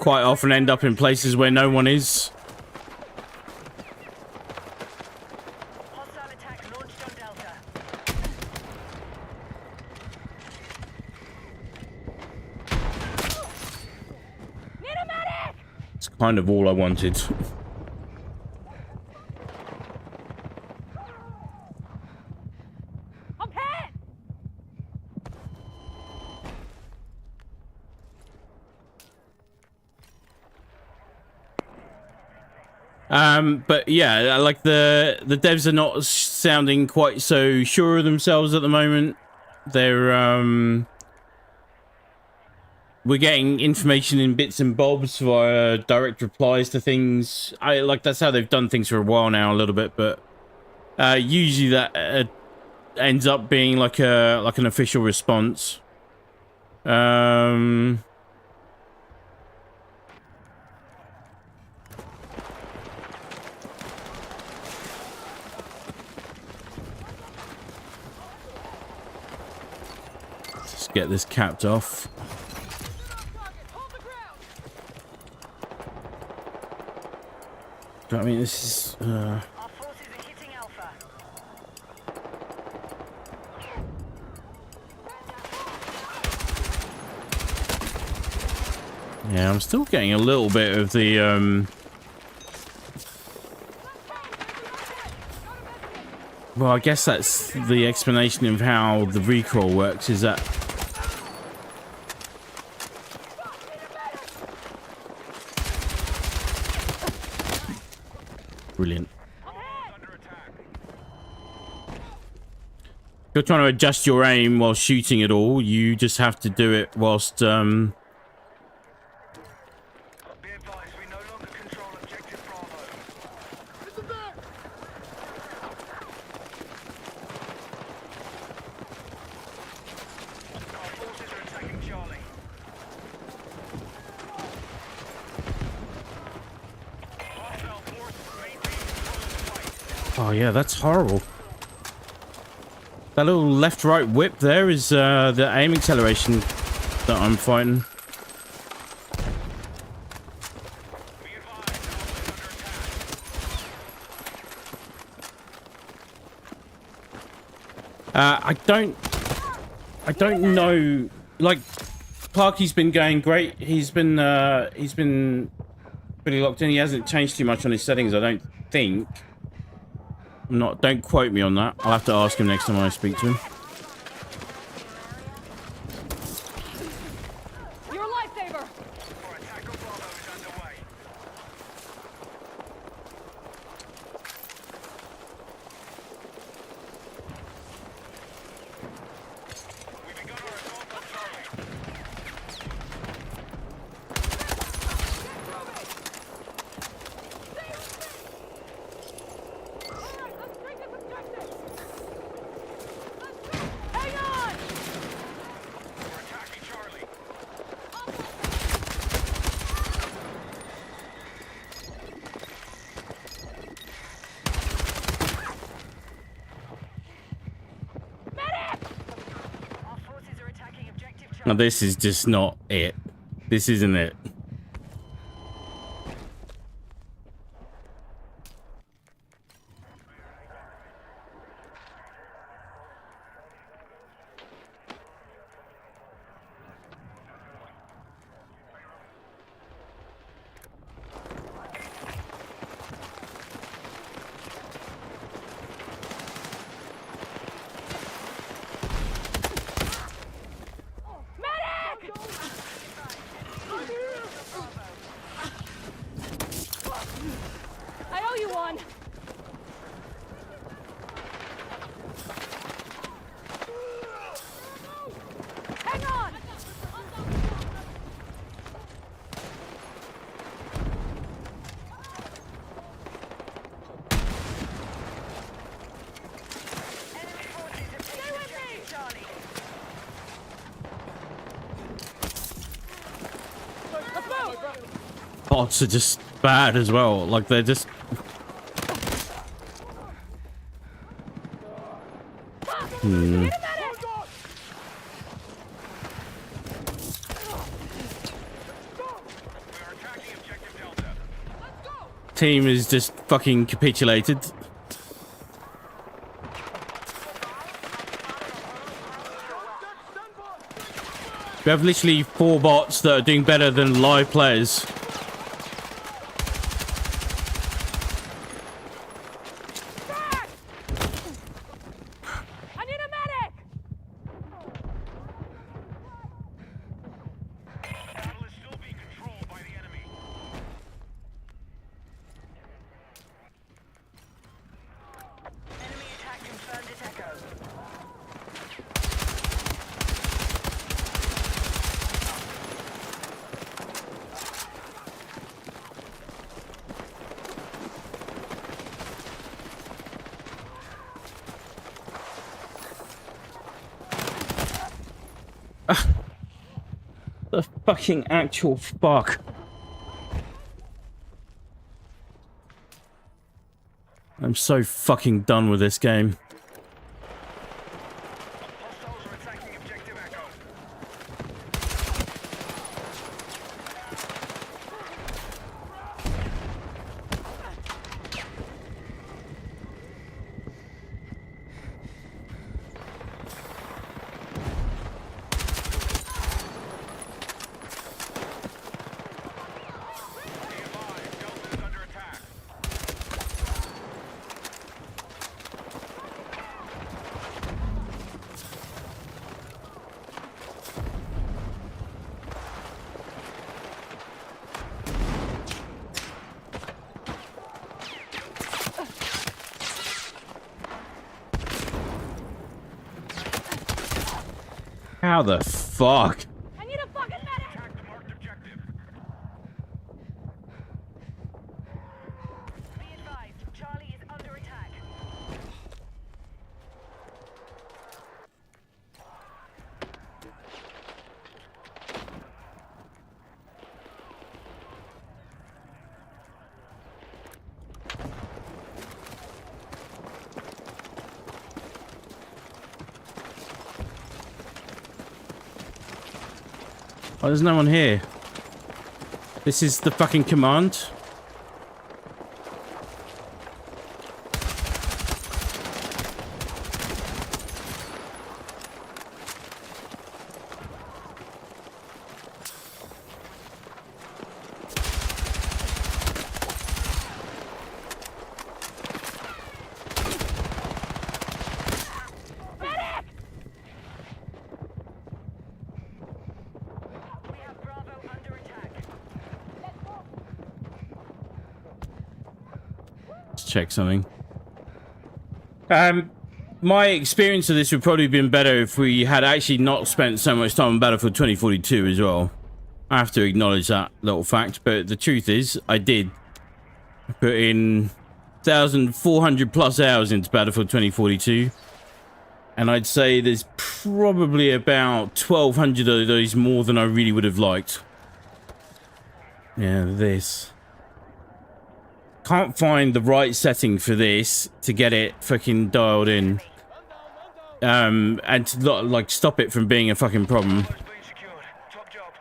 quite often end up in places where no one is. Hostile attack launched on Delta. Need a medic! It's kind of all I wanted. I'm hit! But yeah, like the devs are not sounding quite so sure of themselves at the moment. They're we're getting information in bits and bobs via direct replies to things. That's how they've done things for a while now, a little bit, but usually that ends up being like an official response. Let's get this capped off. Hold the ground! I mean, this is Our forces are hitting Alpha. yeah, I'm still getting a little bit of the well, I guess that's the explanation of how the recoil works, is that brilliant. If you're trying to adjust your aim while shooting at all, you just have to do it whilst Be advised, we no longer control objective Bravo. Our forces are attacking Charlie. Hostile force maintain control of the fight. oh yeah, that's horrible. That little left-right whip there is the aim acceleration that I'm fighting. Be advised, Alpha is under attack. I don't know. Like, Parky's been going great. He's been pretty locked in. He hasn't changed too much on his settings, I don't think. Don't quote me on that. I'll have to ask him next time I speak to him. You're a lifesaver! Our attack on Bravo is underway. We've begun our assault on Charlie. Alright, let's take this objective! Hang on! We're attacking Charlie. Our forces are attacking objective Now, Charlie. this is just not it. This isn't it. Medic! I owe you one! Hang on! Enemy forces have taken objective Charlie. Let's move! Bots are just bad as well. Like, they're just... Need a medic! We are team has just fucking capitulated. We have literally 4 bots that are doing better than live players. I need a medic! Battle is still being controlled by the enemy. Enemy attack confirmed at Echo. The fucking actual fuck. I'm so fucking done with this game. Hostiles are attacking objective Echo. Be advised, Delta is under attack. How the fuck? I need a fucking medic! Attack the marked objective. Be advised, Charlie is under attack. Oh, there's no one here. This is the fucking command. We have Bravo under attack. Let's check something. My experience of this would probably have been better if we had actually not spent so much time on Battlefield 2042 as well. I have to acknowledge that little fact, but the truth is, I did put in 1,400 plus hours into Battlefield 2042. And I'd say there's probably about 1,200 of those more than I really would have liked. Yeah, this. Can't find the right setting for this to get it fucking dialed in. And to like stop it from being a fucking problem. Bravo's being secured. Top job.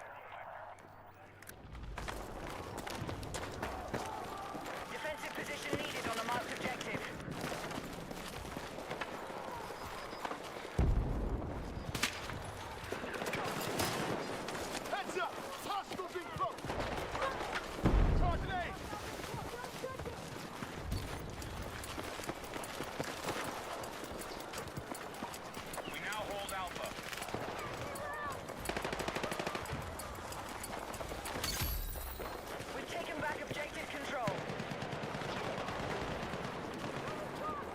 Defensive position needed on the marked objective. Heads up! Hostiles in close! Target A! We now hold Alpha. We've taken back objective control.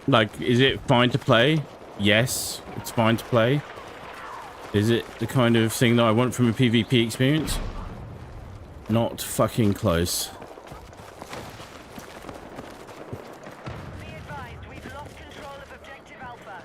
Like, is it fine to play? Yes, it's fine to play. Is it the kind of thing that I want from a PvP experience? Not fucking close. Be advised, we've lost control of objective Alpha.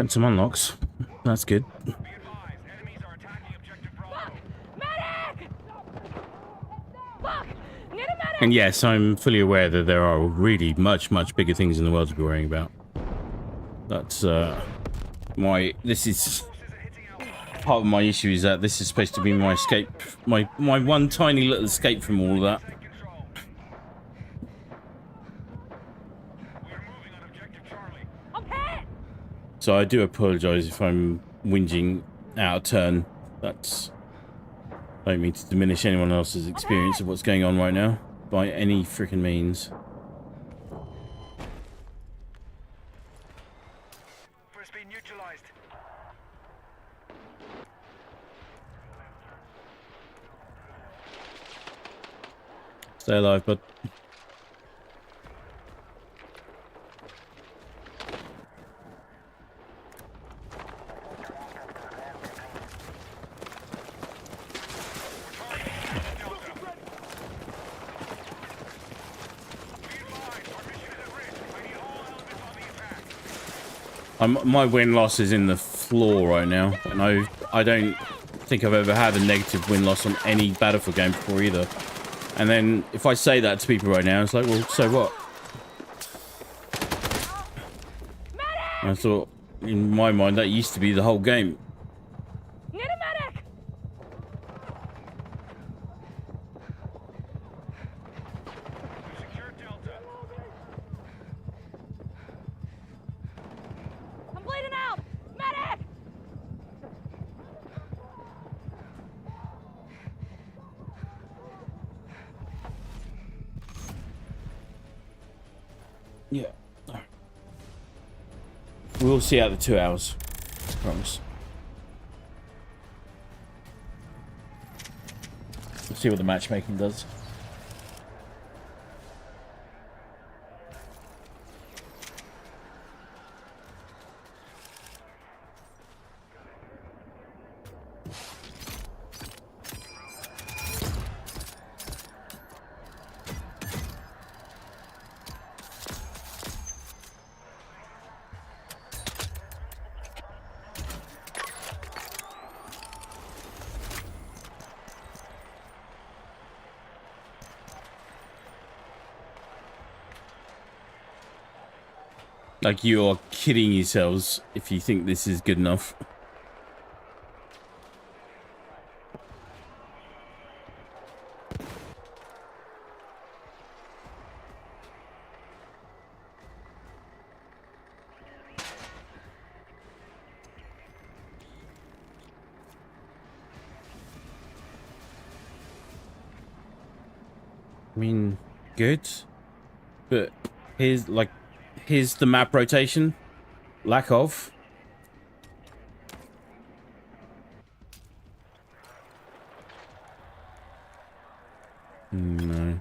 Got some unlocks. That's good. Be advised, enemies are attacking objective Bravo. Medic! Fuck! Need a medic! And yes, I'm fully aware that there are really much bigger things in the world to be worrying about. That's this is part of my issue, is that this is supposed to be my escape, my one tiny little escape from all of that. Take control. We are moving on objective Charlie. I'm hit! So I do apologize if I'm whinging out of turn. That's, I don't mean to diminish anyone else's experience of what's going on right now by any freaking means. First being neutralized. Stay alive, bud. My win-loss is in the floor right now, and I don't think I've ever had a negative win-loss on any Battlefield game before either. And then if I say that to people right now, it's like, well, so what? I thought, in my mind, that used to be the whole game. Need a medic! Secure Delta. I'm bleeding out! Medic! Yeah. We'll see out the 2 hours. I promise. We'll see what the matchmaking does. Like, you are kidding yourselves if you think this is good enough. I mean, good, but here's the map rotation. Lack of. No.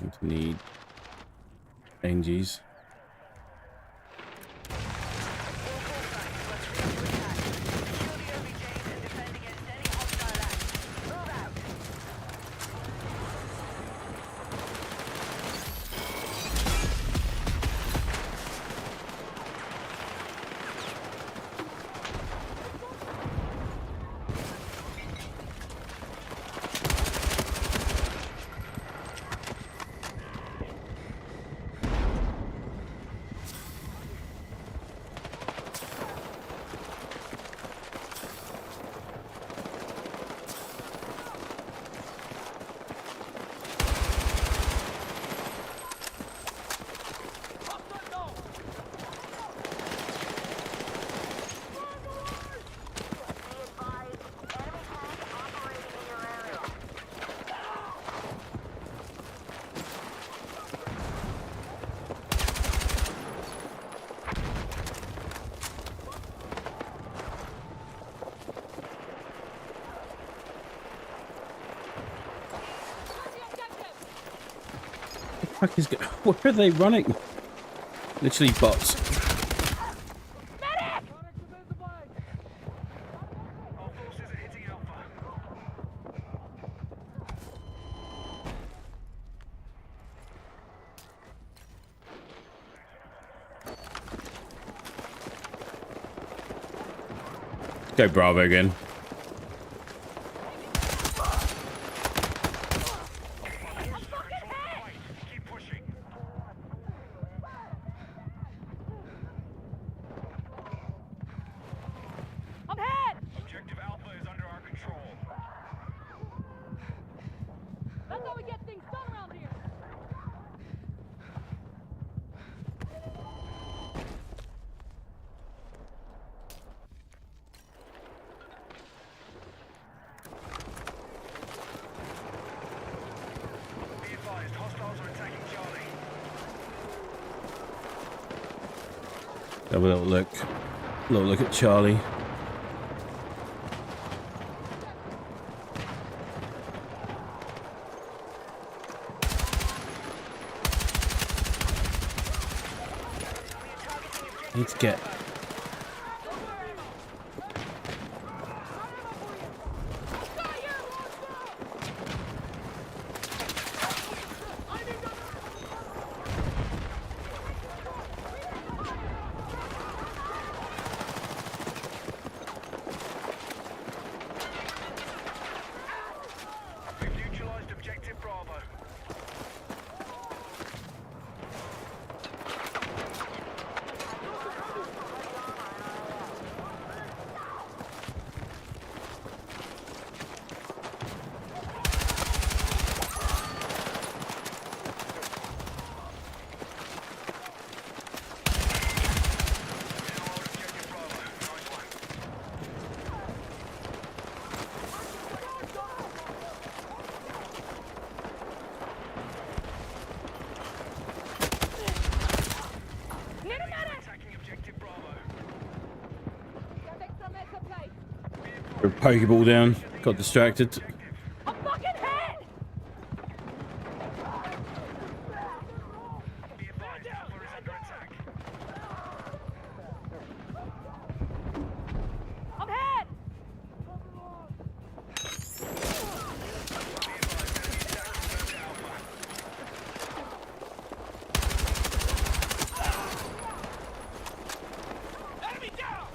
Don't need NGs. Where are they running? Literally bots. Medic! All forces are hitting Alpha. go Bravo again. Keep pushing. I'm hit! Objective Alpha is under our control. That's how we get things done around here. Be advised, hostiles are attacking Charlie. Have a little look. Little look at Charlie. Need to get. We've neutralized objective Bravo. Objective Bravo. Nice one. Need a medic! Attacking objective Bravo. Got extra meds to play. Threw a Pokeball down. Got distracted. I'm fucking hit! Be advised, Alpha is under attack. I'm hit! Enemy down!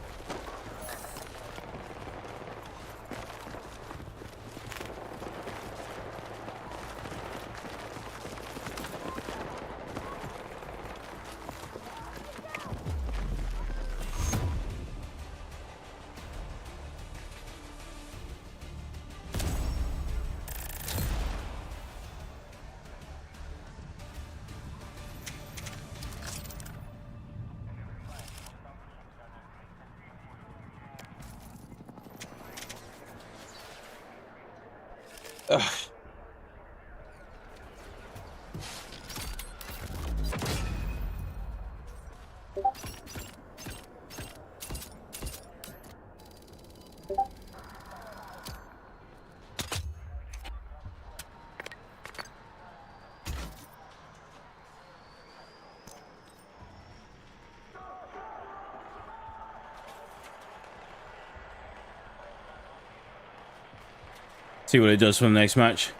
See what it does for the next match.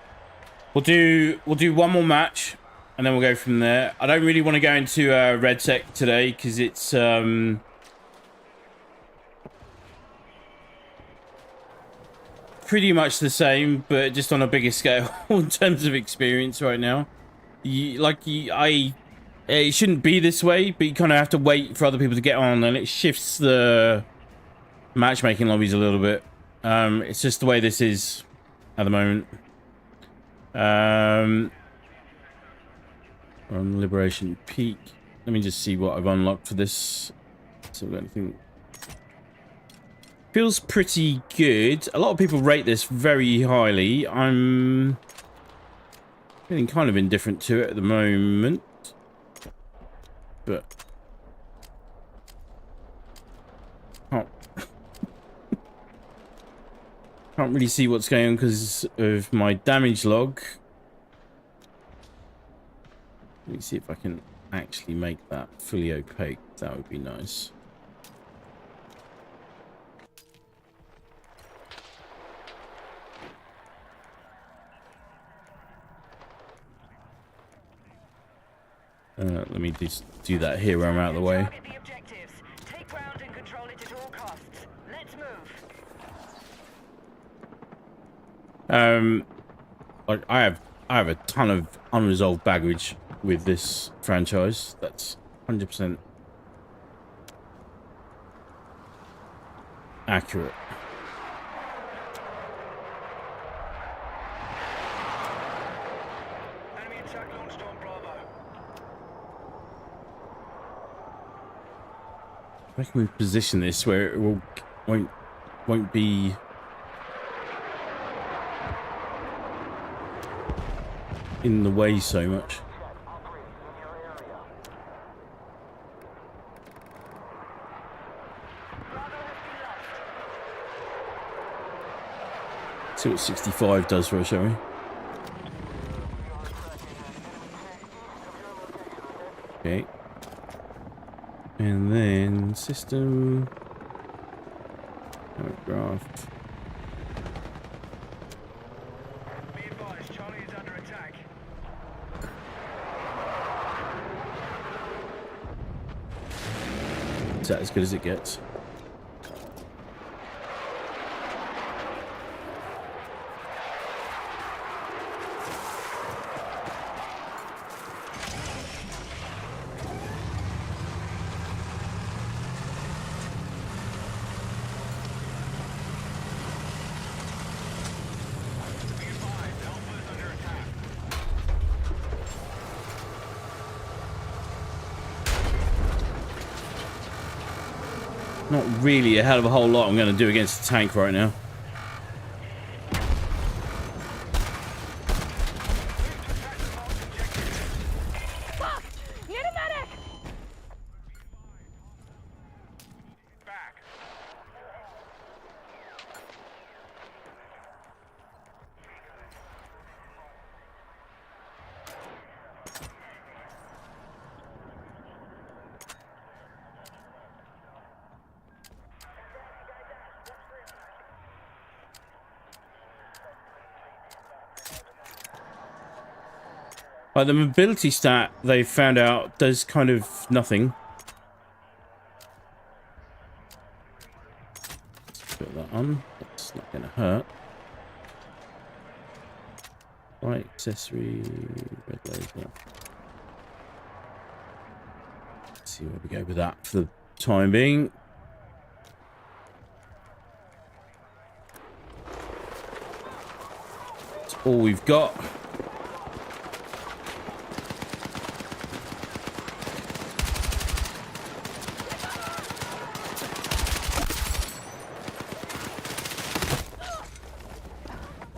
We'll do one more match, and then we'll go from there. I don't really want to go into Red Sec today because it's pretty much the same, but just on a bigger scale in terms of experience right now. It shouldn't be this way, but you kind of have to wait for other people to get on, and it shifts the matchmaking lobbies a little bit. It's just the way this is at the moment. On Liberation Peak. Let me just see what I've unlocked for this. So we've got anything. Feels pretty good. A lot of people rate this very highly. I'm feeling kind of indifferent to it at the moment. But can't really see what's going on because of my damage log. Let me see if I can actually make that fully opaque. That would be nice. Let me just do that here where I'm out of the way. Target the objectives. Take ground and control it at all costs. Let's move. Like I have a ton of unresolved baggage with this franchise. That's 100% accurate. Enemy attack launched on Bravo. How can we position this where it won't be in the way so much? See what 65 does for us, shall we? Okay. And then system paragraph. Be advised, Charlie is under attack. Is that as good as it gets? Be advised, Alpha is under attack. Not really a hell of a whole lot I'm going to do against the tank right now. Fuck! Need a medic! Back. The mobility stat they found out does kind of nothing. Let's put that on. That's not going to hurt. Right, accessory, red laser. Let's see where we go with that for the time being. That's all we've got.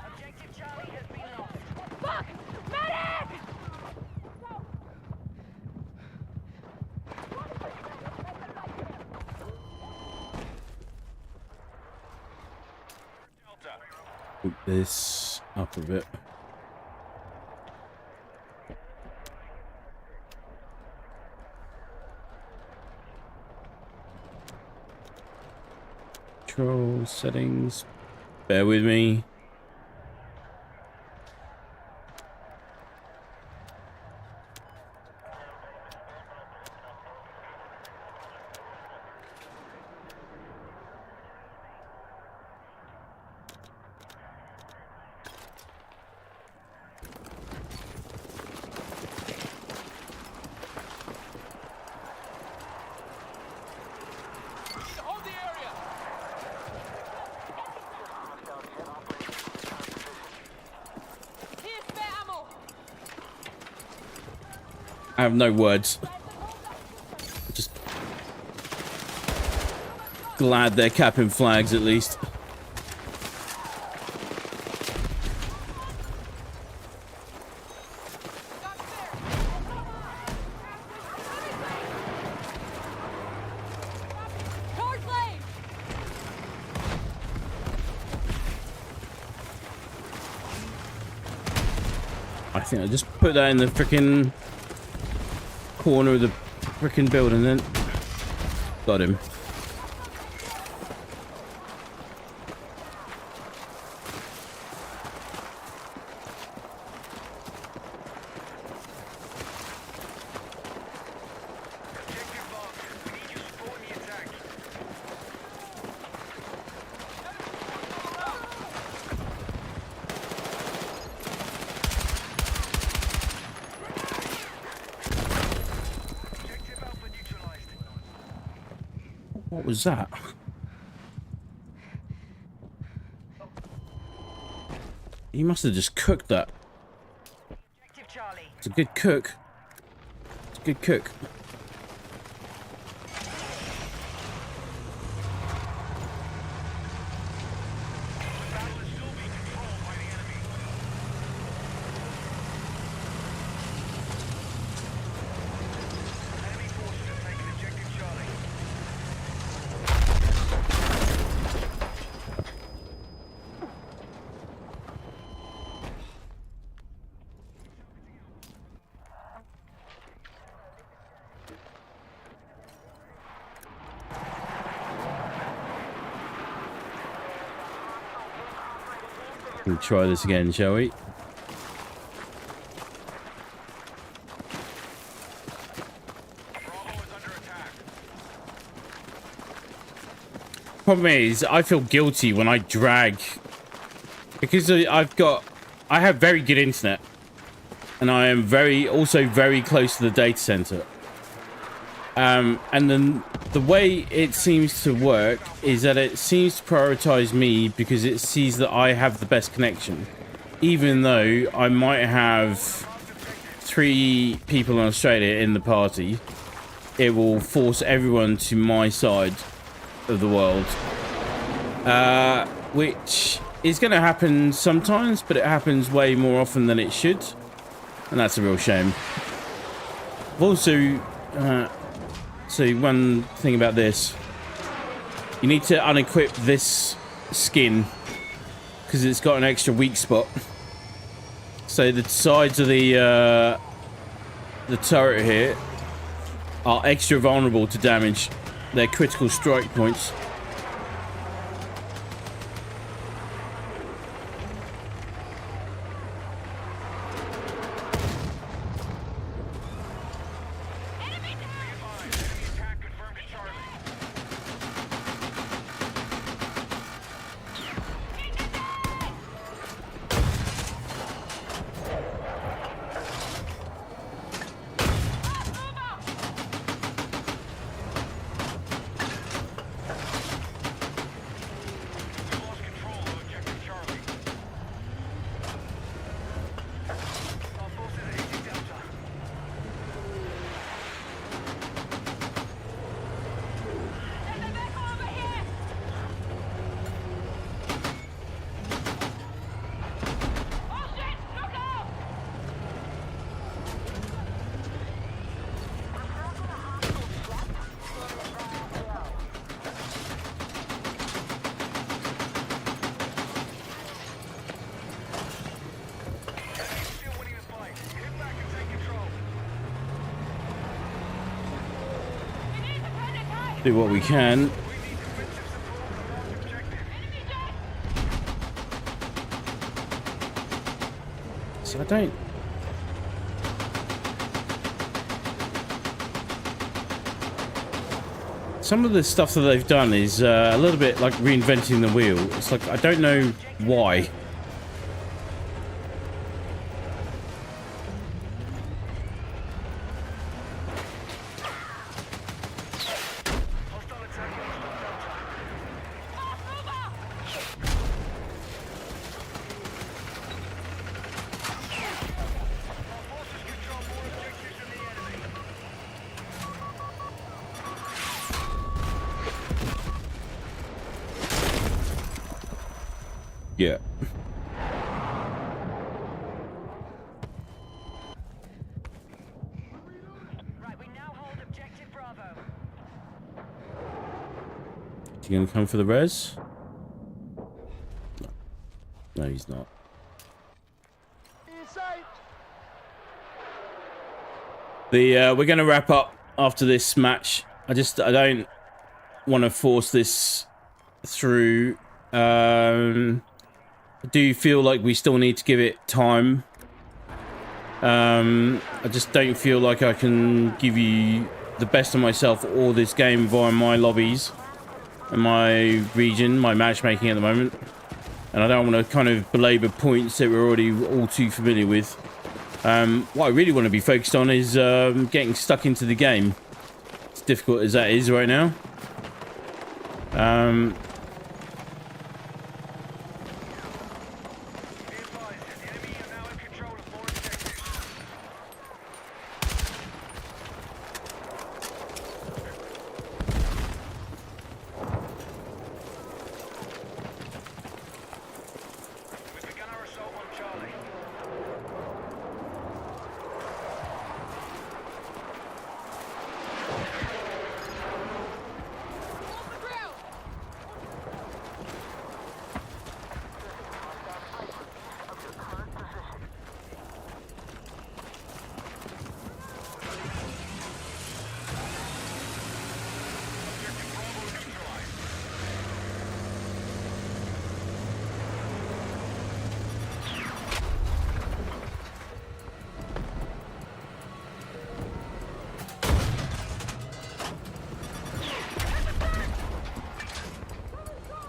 Objective Charlie has been lost. Fuck! Medic! Delta. Put this up a bit. Control settings. Bear with me. Hold the area. Here's spare ammo! I have no words. Just glad they're capping flags at least. Charge lane! I think I just put that in the freaking corner of the freaking building then. Got him. Objective marked. We need your support in the attack. What was that? He must have just cooked that. Objective Charlie. It's a good cook. It's a good cook. Battle is still being controlled by the enemy. Enemy forces have taken objective Charlie. We'll try this again, shall we? Bravo is under attack. Problem is, I feel guilty when I drag because I have very good internet, and I am also very close to the data center. And then the way it seems to work is that it seems to prioritize me because it sees that I have the best connection, even though I might have 3 people in Australia in the party. It will force everyone to my side of the world, which is going to happen sometimes, but it happens way more often than it should, and that's a real shame. I've also so one thing about this, you need to unequip this skin because it's got an extra weak spot. So the sides of the turret here are extra vulnerable to damage. They're critical strike points. Attack confirmed at Charlie. We lost control of objective Charlie. Our forces are hitting Delta. There's a vehicle over here! Oh shit! Look out! Enemy's still winning the fight. Get back and take control. We need to turn it tight! Do what we can. We need defensive support on the last objective. Enemy jet! So I don't. Some of the stuff that they've done is a little bit like reinventing the wheel. It's like I don't know why. Hostile attack on Delta. Move out! Our forces control more objectives than the enemy. Yeah. Right, we now hold objective Bravo. Is he gonna come for the res? No. No, he's not. We're gonna wrap up after this match. I don't want to force this through. I do feel like we still need to give it time. I just don't feel like I can give you the best of myself all this game via my lobbies and my region, my matchmaking at the moment. And I don't want to kind of belabor points that we're already all too familiar with. What I really want to be focused on is getting stuck into the game. As difficult as that is right now. Um, Be advised, the enemy are now in control of more objectives. We've begun our assault on Charlie. Off the ground! Objective Bravo neutralized.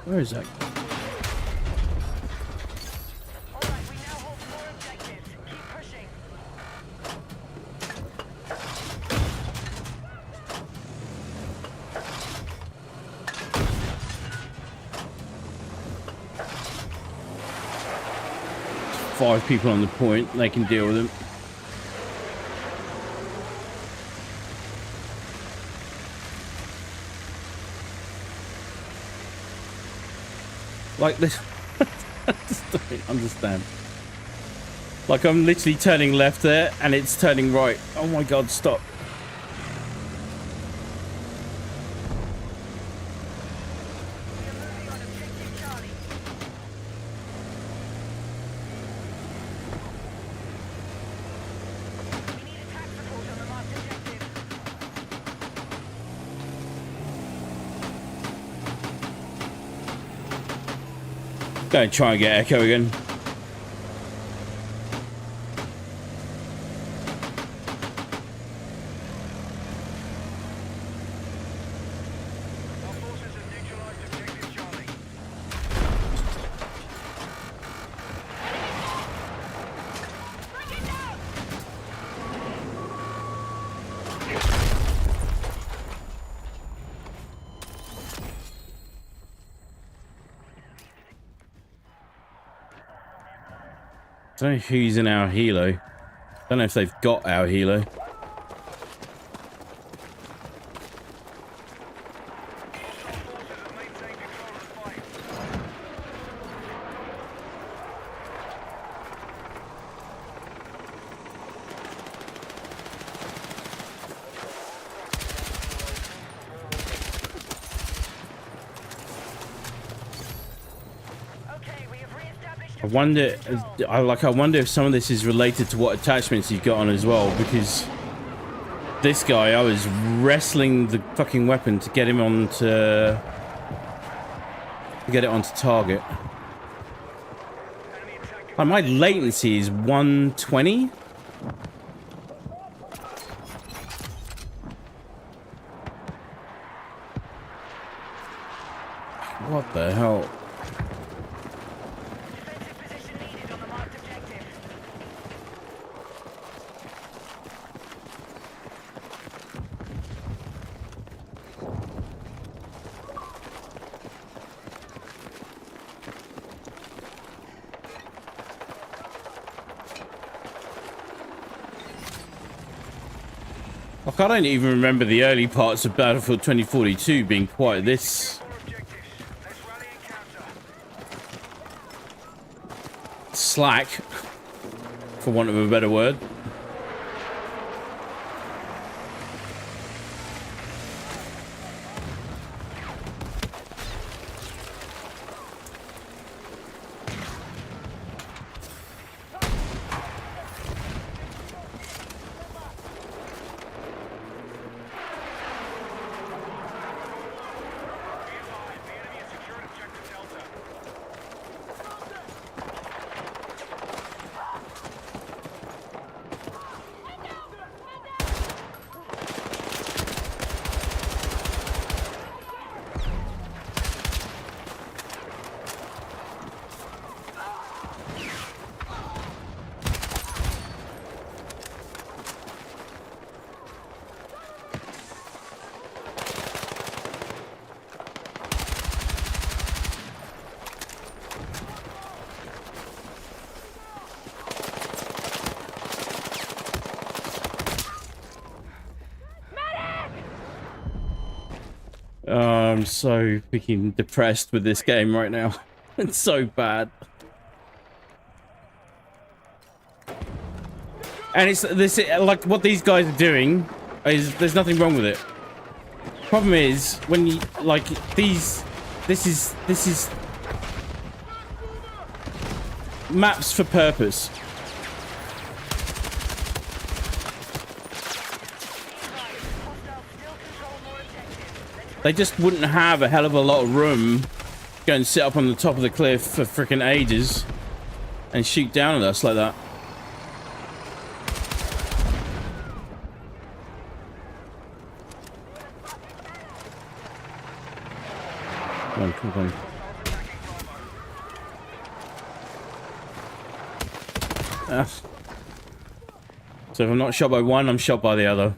where is that? All right, we now hold more objectives. Keep pushing. Five people on the point. They can deal with them. Like this. I just don't understand. Like I'm literally turning left there and it's turning right. Oh my god, stop. We are moving on objective Charlie. We need attack support on the marked objective. Go and try and get Echo again. Our forces have neutralized objective Charlie. Bring it down! Don't know who's in our helo. Don't know if they've got our helo. Hostile forces have maintained control of the fight. Okay, we have re-established I wonder, I wonder if some of this is related to what attachments you've got on as well, because this guy, I was wrestling the fucking weapon to get him onto, get it onto target. Enemy attack. My latency is 120. What the hell? defensive position needed on the marked objective. Like, I don't even remember the early parts of Battlefield 2042 being quite this More objectives. Let's rally and counter. slack, for want of a better word. Be advised, the enemy has secured objective Delta. I'm so freaking depressed with this game right now. It's so bad. And it's this, like, what these guys are doing is, there's nothing wrong with it. Problem is, when you, like, this is maps for purpose. They just wouldn't have a hell of a lot of room. Go and sit up on the top of the cliff for freaking ages and shoot down at us like that. Come on, come on. So if I'm not shot by one, I'm shot by the other.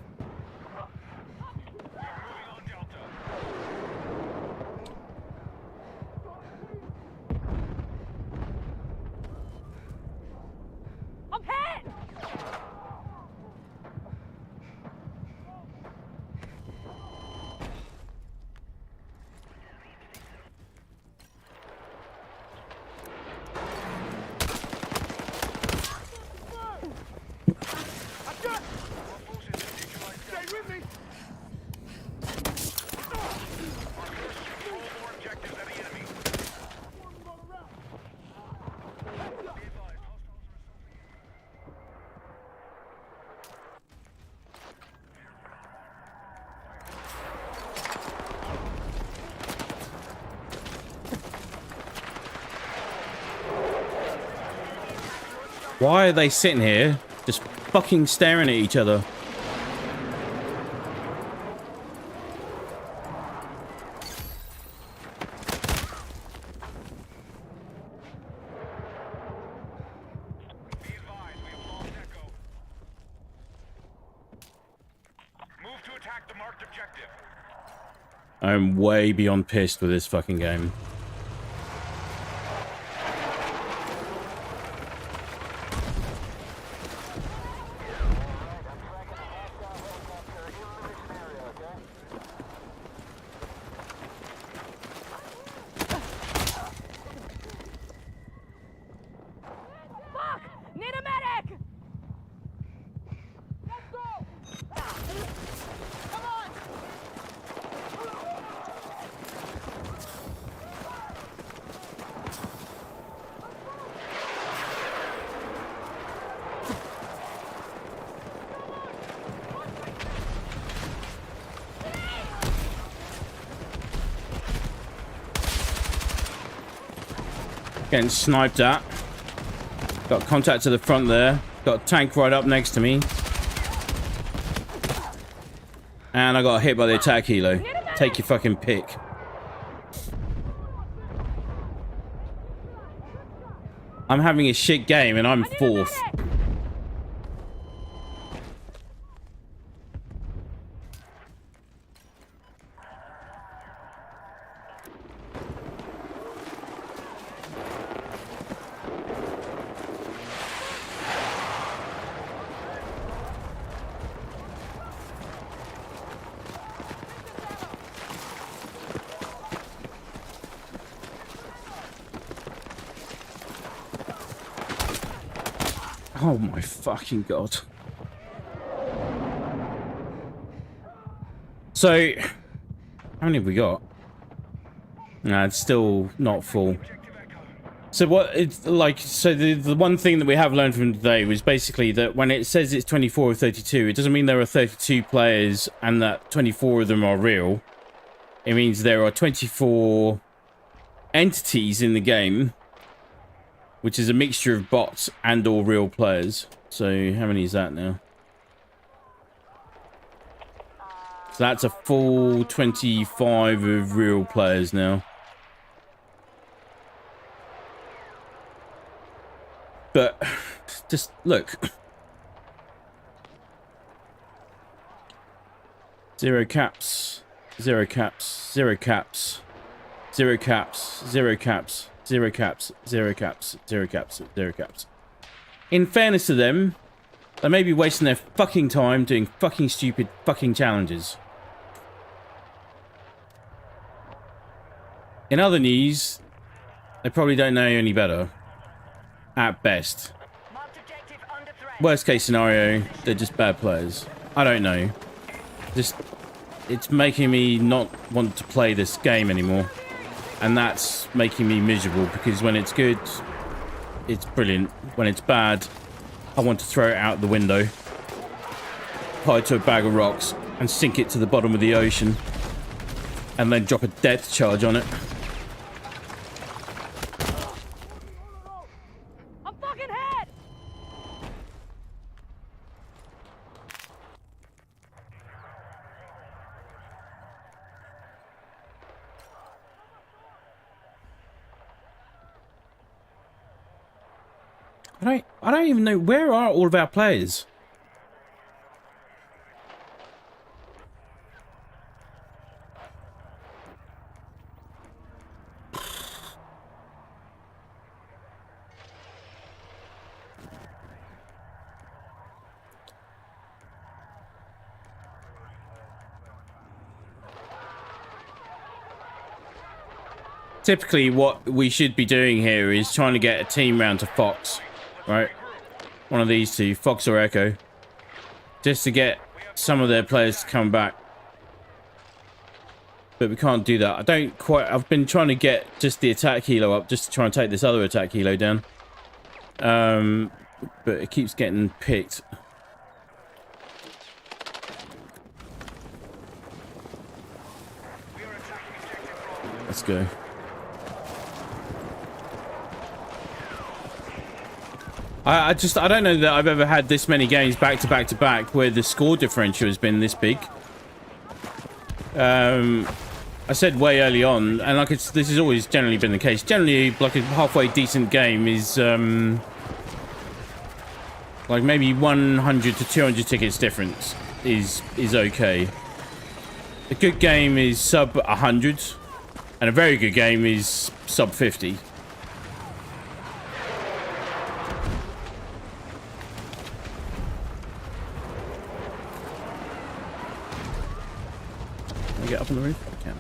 I'm hit! Why are they sitting here just fucking staring at each other? I'm way beyond pissed with this fucking game. Fuck! Need a medic! Let's go! Come on! Getting sniped at. Got contact to the front there. Got a tank right up next to me. And I got hit by the attack helo. Take your fucking pick. I'm having a shit game and I'm fourth. Oh my fucking god. So, how many have we got? Nah, it's still not full. So what it's like, so the one thing that we have learned from today was basically that when it says it's 24 or 32, it doesn't mean there are 32 players and that 24 of them are real. It means there are 24 entities in the game, which is a mixture of bots and or real players. So how many is that now? So that's a full 25 of real players now. But just look. 0 caps, 0 caps, 0 caps, 0 caps, 0 caps. 0 caps, 0 caps, 0 caps, 0 caps. In fairness to them, they may be wasting their fucking time doing fucking stupid fucking challenges. In other news, they probably don't know any better. At best. Marked objective under threat. Worst case scenario, they're just bad players. I don't know. Just, it's making me not want to play this game anymore. And that's making me miserable because when it's good, it's brilliant. When it's bad, I want to throw it out the window, tie it to a bag of rocks, and sink it to the bottom of the ocean, and then drop a depth charge on it. I'm fucking hit! I don't even know, where are all of our players? Typically, what we should be doing here is trying to get a team round to Fox, right? One of these two, Fox or Echo, just to get some of their players to come back. But we can't do that. I don't quite... I've been trying to get just the attack helo up, just to try and take this other attack helo down. But it keeps getting picked. Let's go. I don't know that I've ever had this many games back to back to back where the score differential has been this big. I said way early on, and like this has always generally been the case. Generally, like a halfway decent game is like maybe 100 to 200 tickets difference is okay. A good game is sub 100, and a very good game is sub 50. Get up on the roof? I can.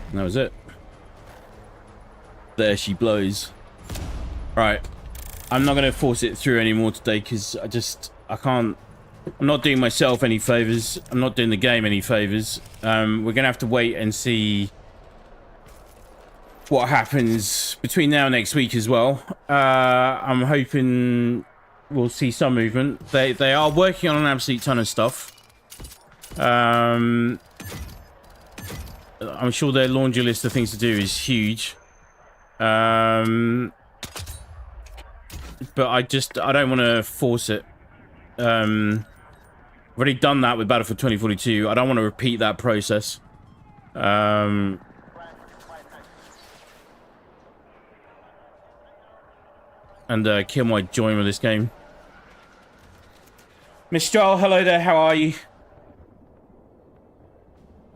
And that was it. There she blows. Right. I'm not going to force it through anymore today because I can't. I'm not doing myself any favors. I'm not doing the game any favors. We're going to have to wait and see what happens between now and next week as well. I'm hoping we'll see some movement. They are working on an absolute ton of stuff. I'm sure their laundry list of things to do is huge. But I don't want to force it. I've already done that with Battlefield 2042. I don't want to repeat that process. And kill my joy with this game. Mistral, hello there, how are you?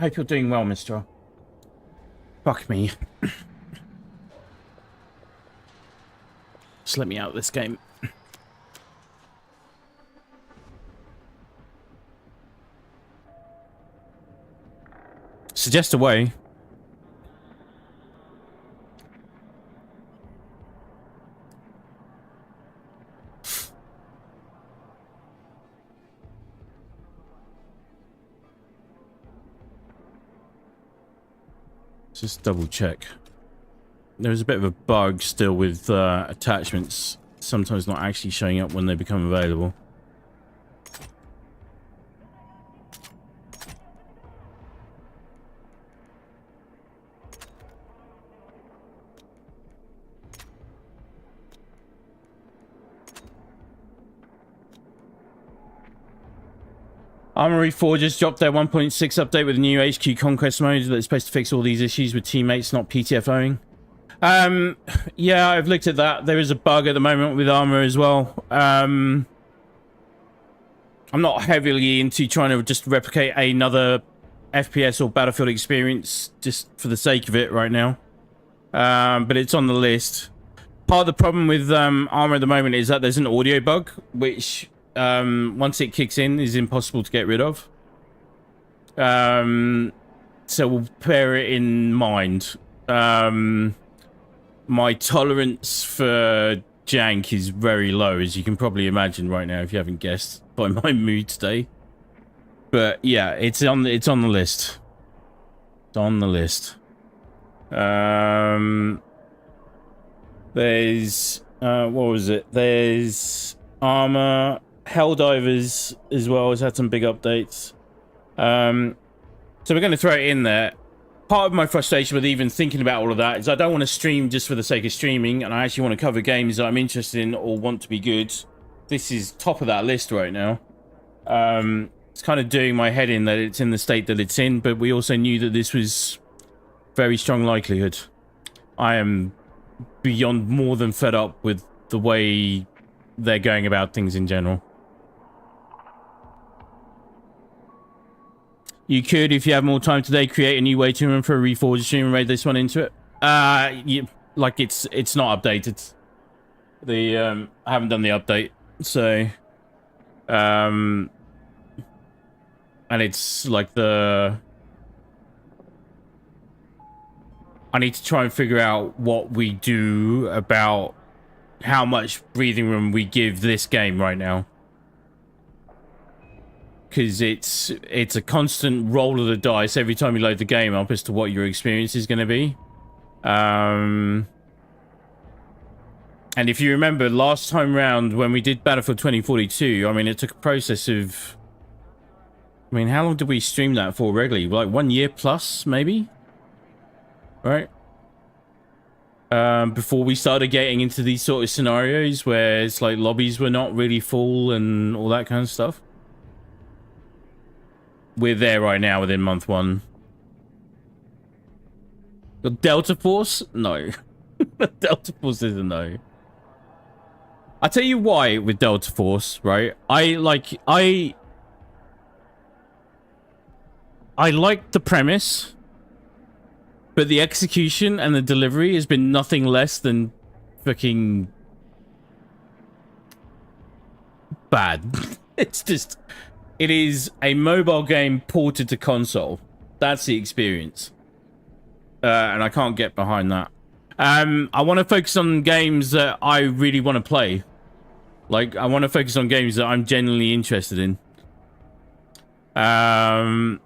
Hope you're doing well, Mistral. Fuck me. Just let me out of this game. Suggest a way. Just double check. There's a bit of a bug still with attachments sometimes not actually showing up when they become available. Armory 4 just dropped their 1.6 update with a new HQ Conquest mode that's supposed to fix all these issues with teammates not PTFOing. Yeah, I've looked at that. There is a bug at the moment with Armor as well. I'm not heavily into trying to just replicate another FPS or Battlefield experience just for the sake of it right now. But it's on the list. Part of the problem with Armor at the moment is that there's an audio bug, which once it kicks in is impossible to get rid of. So we'll bear it in mind. My tolerance for jank is very low, as you can probably imagine right now, if you haven't guessed by my mood today. But yeah, it's on the list. It's on the list. There's what was it? There's armor. Helldivers as well has had some big updates. So we're going to throw it in there. Part of my frustration with even thinking about all of that is I don't want to stream just for the sake of streaming, and I actually want to cover games that I'm interested in or want to be good. This is top of that list right now. It's kind of doing my head in that it's in the state that it's in, but we also knew that this was very strong likelihood. I am beyond more than fed up with the way they're going about things in general. You could, if you have more time today, create a new waiting room for a Reforged stream and raid this one into it. Like it's not updated. I haven't done the update, so and it's like I need to try and figure out what we do about how much breathing room we give this game right now. Because it's a constant roll of the dice every time you load the game up as to what your experience is going to be. And if you remember last time round when we did Battlefield 2042, I mean, it took a process of... I mean, how long did we stream that for regularly? Like 1 year plus, maybe? Right? Before we started getting into these sort of scenarios where it's like lobbies were not really full and all that kind of stuff. We're there right now within month 1. The Delta Force? No. Delta Force is a no. I'll tell you why with Delta Force, right? I like the premise, but the execution and the delivery has been nothing less than fucking bad. It's just... It is a mobile game ported to console. That's the experience. And I can't get behind that. I want to focus on games that I really want to play. Like, I want to focus on games that I'm genuinely interested in. And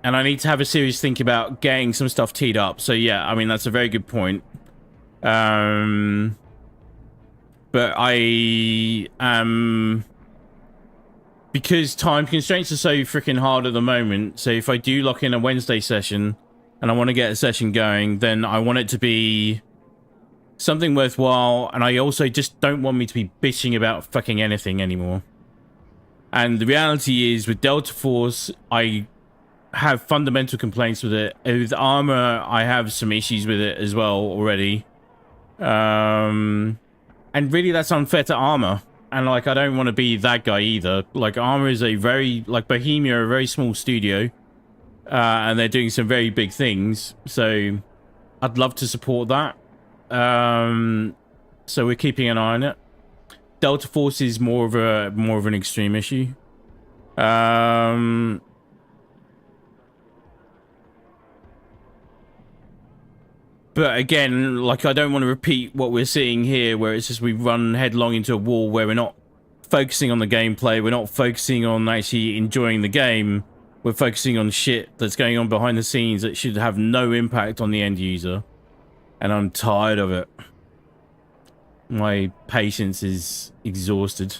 I need to have a serious think about getting some stuff teed up. So, yeah, I mean, that's a very good point. But I am... Because time constraints are so freaking hard at the moment, so if I do lock in a Wednesday session, and I want to get a session going, then I want it to be something worthwhile, and I also just don't want me to be bitching about fucking anything anymore. And the reality is, with Delta Force, I have fundamental complaints with it. With Armor, I have some issues with it as well already. And really, that's unfair to Armor. And, like, I don't want to be that guy either. Like, Armor is a very... Like, Bohemia are a very small studio. And they're doing some very big things. So, I'd love to support that. So, we're keeping an eye on it. Delta Force is more of an extreme issue. But again, like, I don't want to repeat what we're seeing here, where it's just we run headlong into a wall where we're not focusing on the gameplay, we're not focusing on actually enjoying the game, we're focusing on shit that's going on behind the scenes that should have no impact on the end user. And I'm tired of it. My patience is exhausted.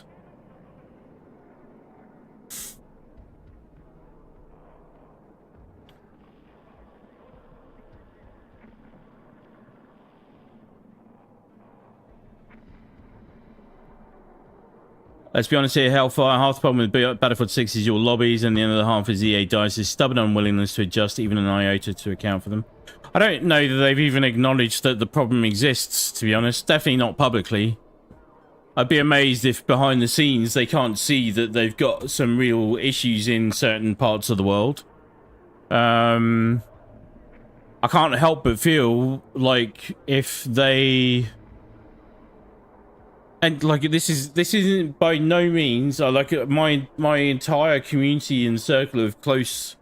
Let's be honest here, Hellfire. Half the problem with Battlefield 6 is your lobbies, and the other half is EA DICE's stubborn unwillingness to adjust even an iota to account for them. I don't know that they've even acknowledged that the problem exists, to be honest. Definitely not publicly. I'd be amazed if behind the scenes they can't see that they've got some real issues in certain parts of the world. I can't help but feel like if they And like this isn't by no means like my entire community and circle of close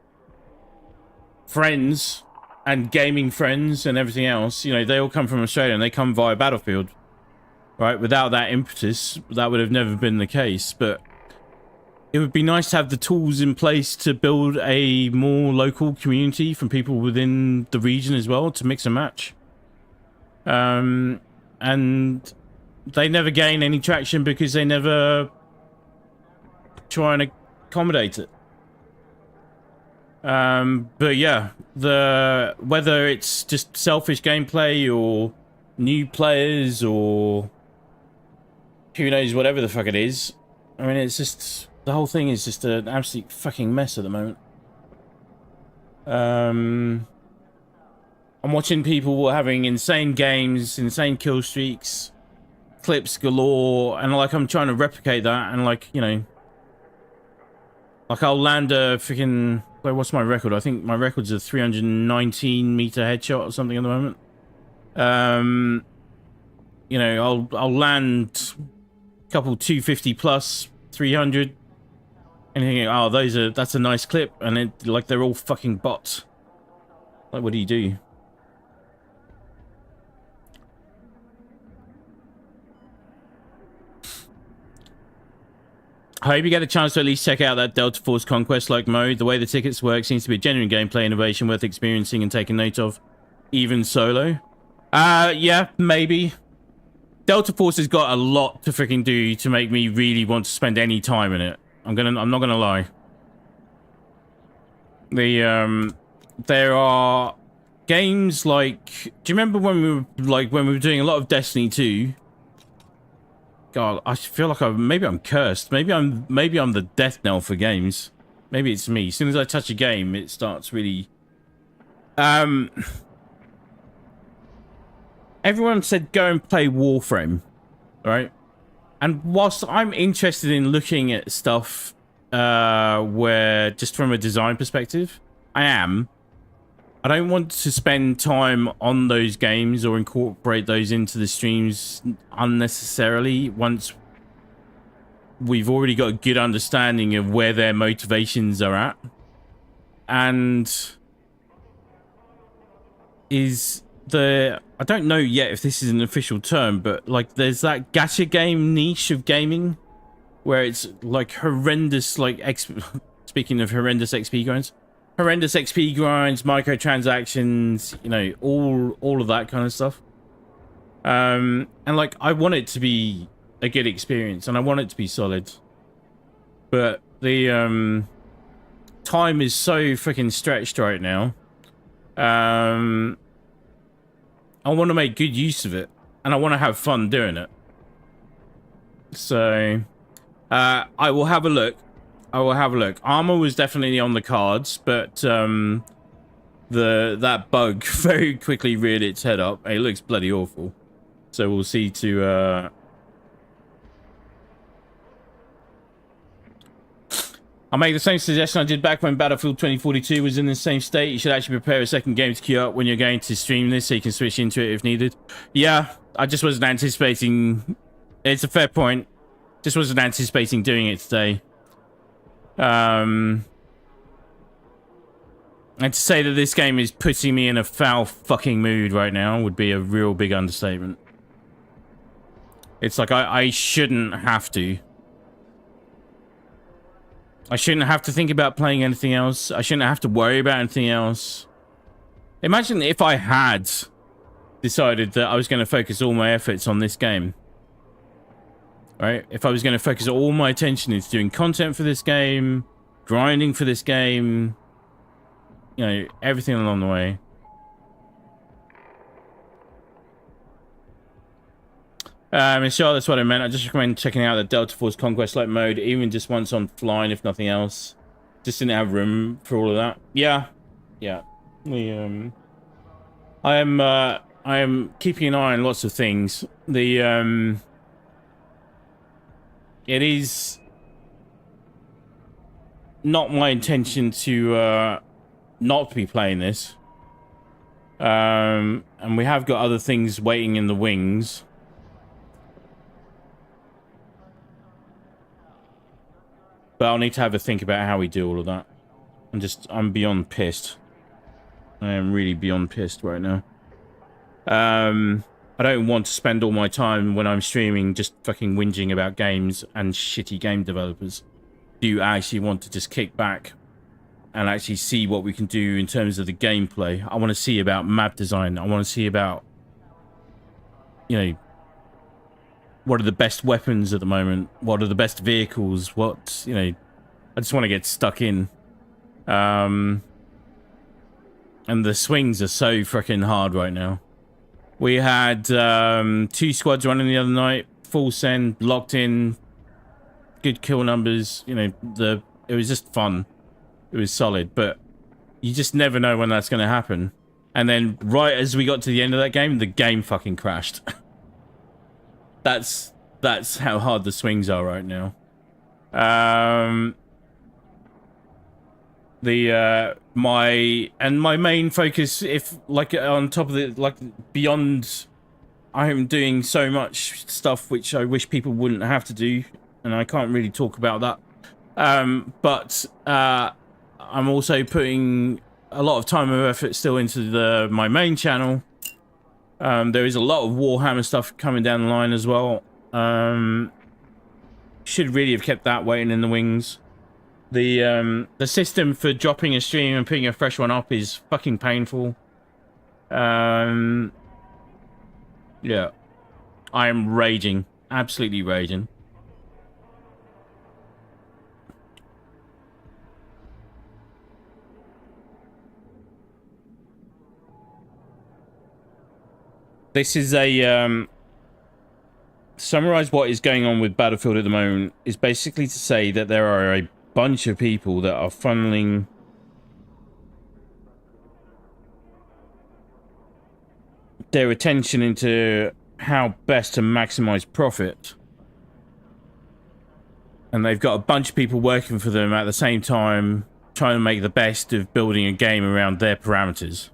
friends and gaming friends and everything else, you know, they all come from Australia and they come via Battlefield, right? Without that impetus, that would have never been the case. But it would be nice to have the tools in place to build a more local community from people within the region as well, to mix and match. And they never gain any traction because they never try and accommodate it. But yeah, whether it's just selfish gameplay or new players or who knows, whatever the fuck it is. I mean, it's just, the whole thing is just an absolute fucking mess at the moment. I'm watching people having insane games, insane kill streaks, clips galore, and like I'm trying to replicate that, and like, you know, like I'll land a freaking, like, what's my record? I think my record's a 319 meter headshot or something at the moment. You know, I'll land a couple 250 plus 300, and thinking, oh, that's a nice clip, and it, like, they're all fucking bots. Like, what do you do? I hope you get a chance to at least check out that Delta Force Conquest-like mode. The way the tickets work seems to be a genuine gameplay innovation worth experiencing and taking note of, even solo. Yeah, maybe. Delta Force has got a lot to freaking do to make me really want to spend any time in it. I'm not gonna lie. There are games like, do you remember when we were doing a lot of Destiny 2? God, I feel like maybe I'm cursed. Maybe I'm the death knell for games. Maybe it's me. As soon as I touch a game, it starts really. Everyone said go and play Warframe, right? And whilst I'm interested in looking at stuff, where just from a design perspective, I don't want to spend time on those games or incorporate those into the streams unnecessarily once we've already got a good understanding of where their motivations are at. And I don't know yet if this is an official term, but like there's that gacha game niche of gaming where it's like horrendous, like speaking of horrendous XP grinds, microtransactions, you know, all of that kind of stuff. And like I want it to be a good experience and I want it to be solid. But the time is so freaking stretched right now. I want to make good use of it and I want to have fun doing it. So I will have a look. Armor was definitely on the cards, but that bug very quickly reared its head up. It looks bloody awful. So we'll see to I'll make the same suggestion I did back when Battlefield 2042 was in the same state. You should actually prepare a second game to queue up when you're going to stream this so you can switch into it if needed. Yeah, I just wasn't anticipating. It's a fair point. Just wasn't anticipating doing it today. And to say that this game is putting me in a foul fucking mood right now would be a real big understatement. It's like I shouldn't have to. I shouldn't have to think about playing anything else. I shouldn't have to worry about anything else. Imagine if I had decided that I was going to focus all my efforts on this game. Right? If I was going to focus all my attention into doing content for this game, grinding for this game, you know, everything along the way. Sure, that's what I meant. I just recommend checking out the Delta Force Conquest-like mode, even just once on flying, if nothing else. Just didn't have room for all of that. Yeah. I am keeping an eye on lots of things. It is not my intention to not be playing this. And we have got other things waiting in the wings. But I'll need to have a think about how we do all of that. I'm beyond pissed. I am really beyond pissed right now. I don't want to spend all my time when I'm streaming just fucking whinging about games and shitty game developers. Do you actually want to just kick back and actually see what we can do in terms of the gameplay? I want to see about map design. I want to see about, you know, what are the best weapons at the moment? What are the best vehicles? What, you know, I just want to get stuck in. And the swings are so freaking hard right now. We had 2 squads running the other night, full send, locked in, good kill numbers. You know, it was just fun. It was solid, but you just never know when that's going to happen. And then right as we got to the end of that game, the game fucking crashed. That's how hard the swings are right now. My main focus, if like on top of the like beyond, I'm doing so much stuff which I wish people wouldn't have to do, and I can't really talk about that. But I'm also putting a lot of time and effort still into my main channel. There is a lot of Warhammer stuff coming down the line as well. Should really have kept that waiting in the wings. The system for dropping a stream and putting a fresh one up is fucking painful. Yeah. I am raging. Absolutely raging. This is a summarize what is going on with Battlefield at the moment is basically to say that there are a bunch of people that are funneling their attention into how best to maximize profit, and they've got a bunch of people working for them at the same time trying to make the best of building a game around their parameters,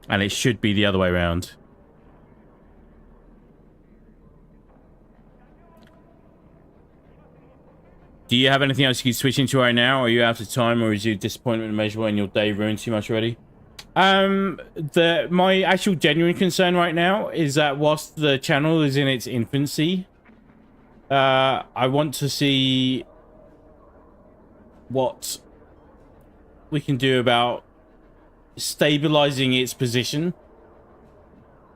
and it should be the other way around. Do you have anything else you can switch into right now? Are you out of time, or is your disappointment measurable and your day ruined too much already? My actual genuine concern right now is that whilst the channel is in its infancy, I want to see what we can do about stabilizing its position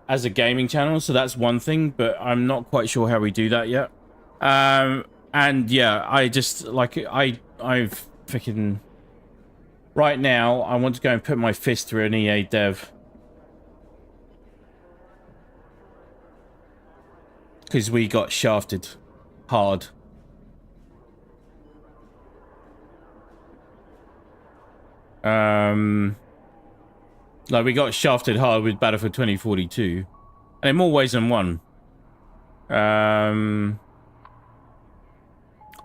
as a gaming channel. So that's one thing, but I'm not quite sure how we do that yet. And yeah, I just like I've freaking right now I want to go and put my fist through an EA dev because we got shafted hard. Like we got shafted hard with Battlefield 2042, and in more ways than one.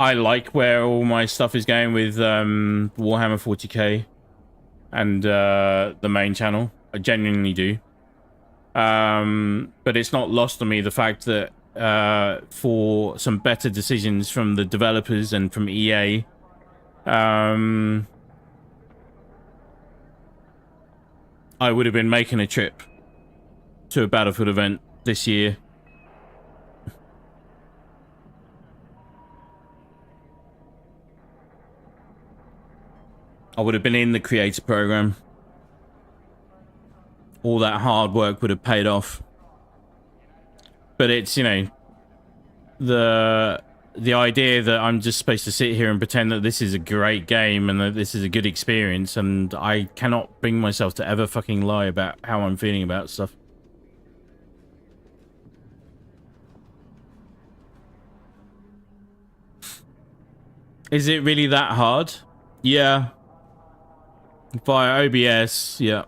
I like where all my stuff is going with Warhammer 40k and the main channel. I genuinely do. But it's not lost on me the fact that for some better decisions from the developers and from EA, I would have been making a trip to a Battlefield event this year. I would have been in the creator program. All that hard work would have paid off. But it's, you know, the idea that I'm just supposed to sit here and pretend that this is a great game and that this is a good experience, and I cannot bring myself to ever fucking lie about how I'm feeling about stuff. Is it really that hard? Yeah. Via OBS, yeah.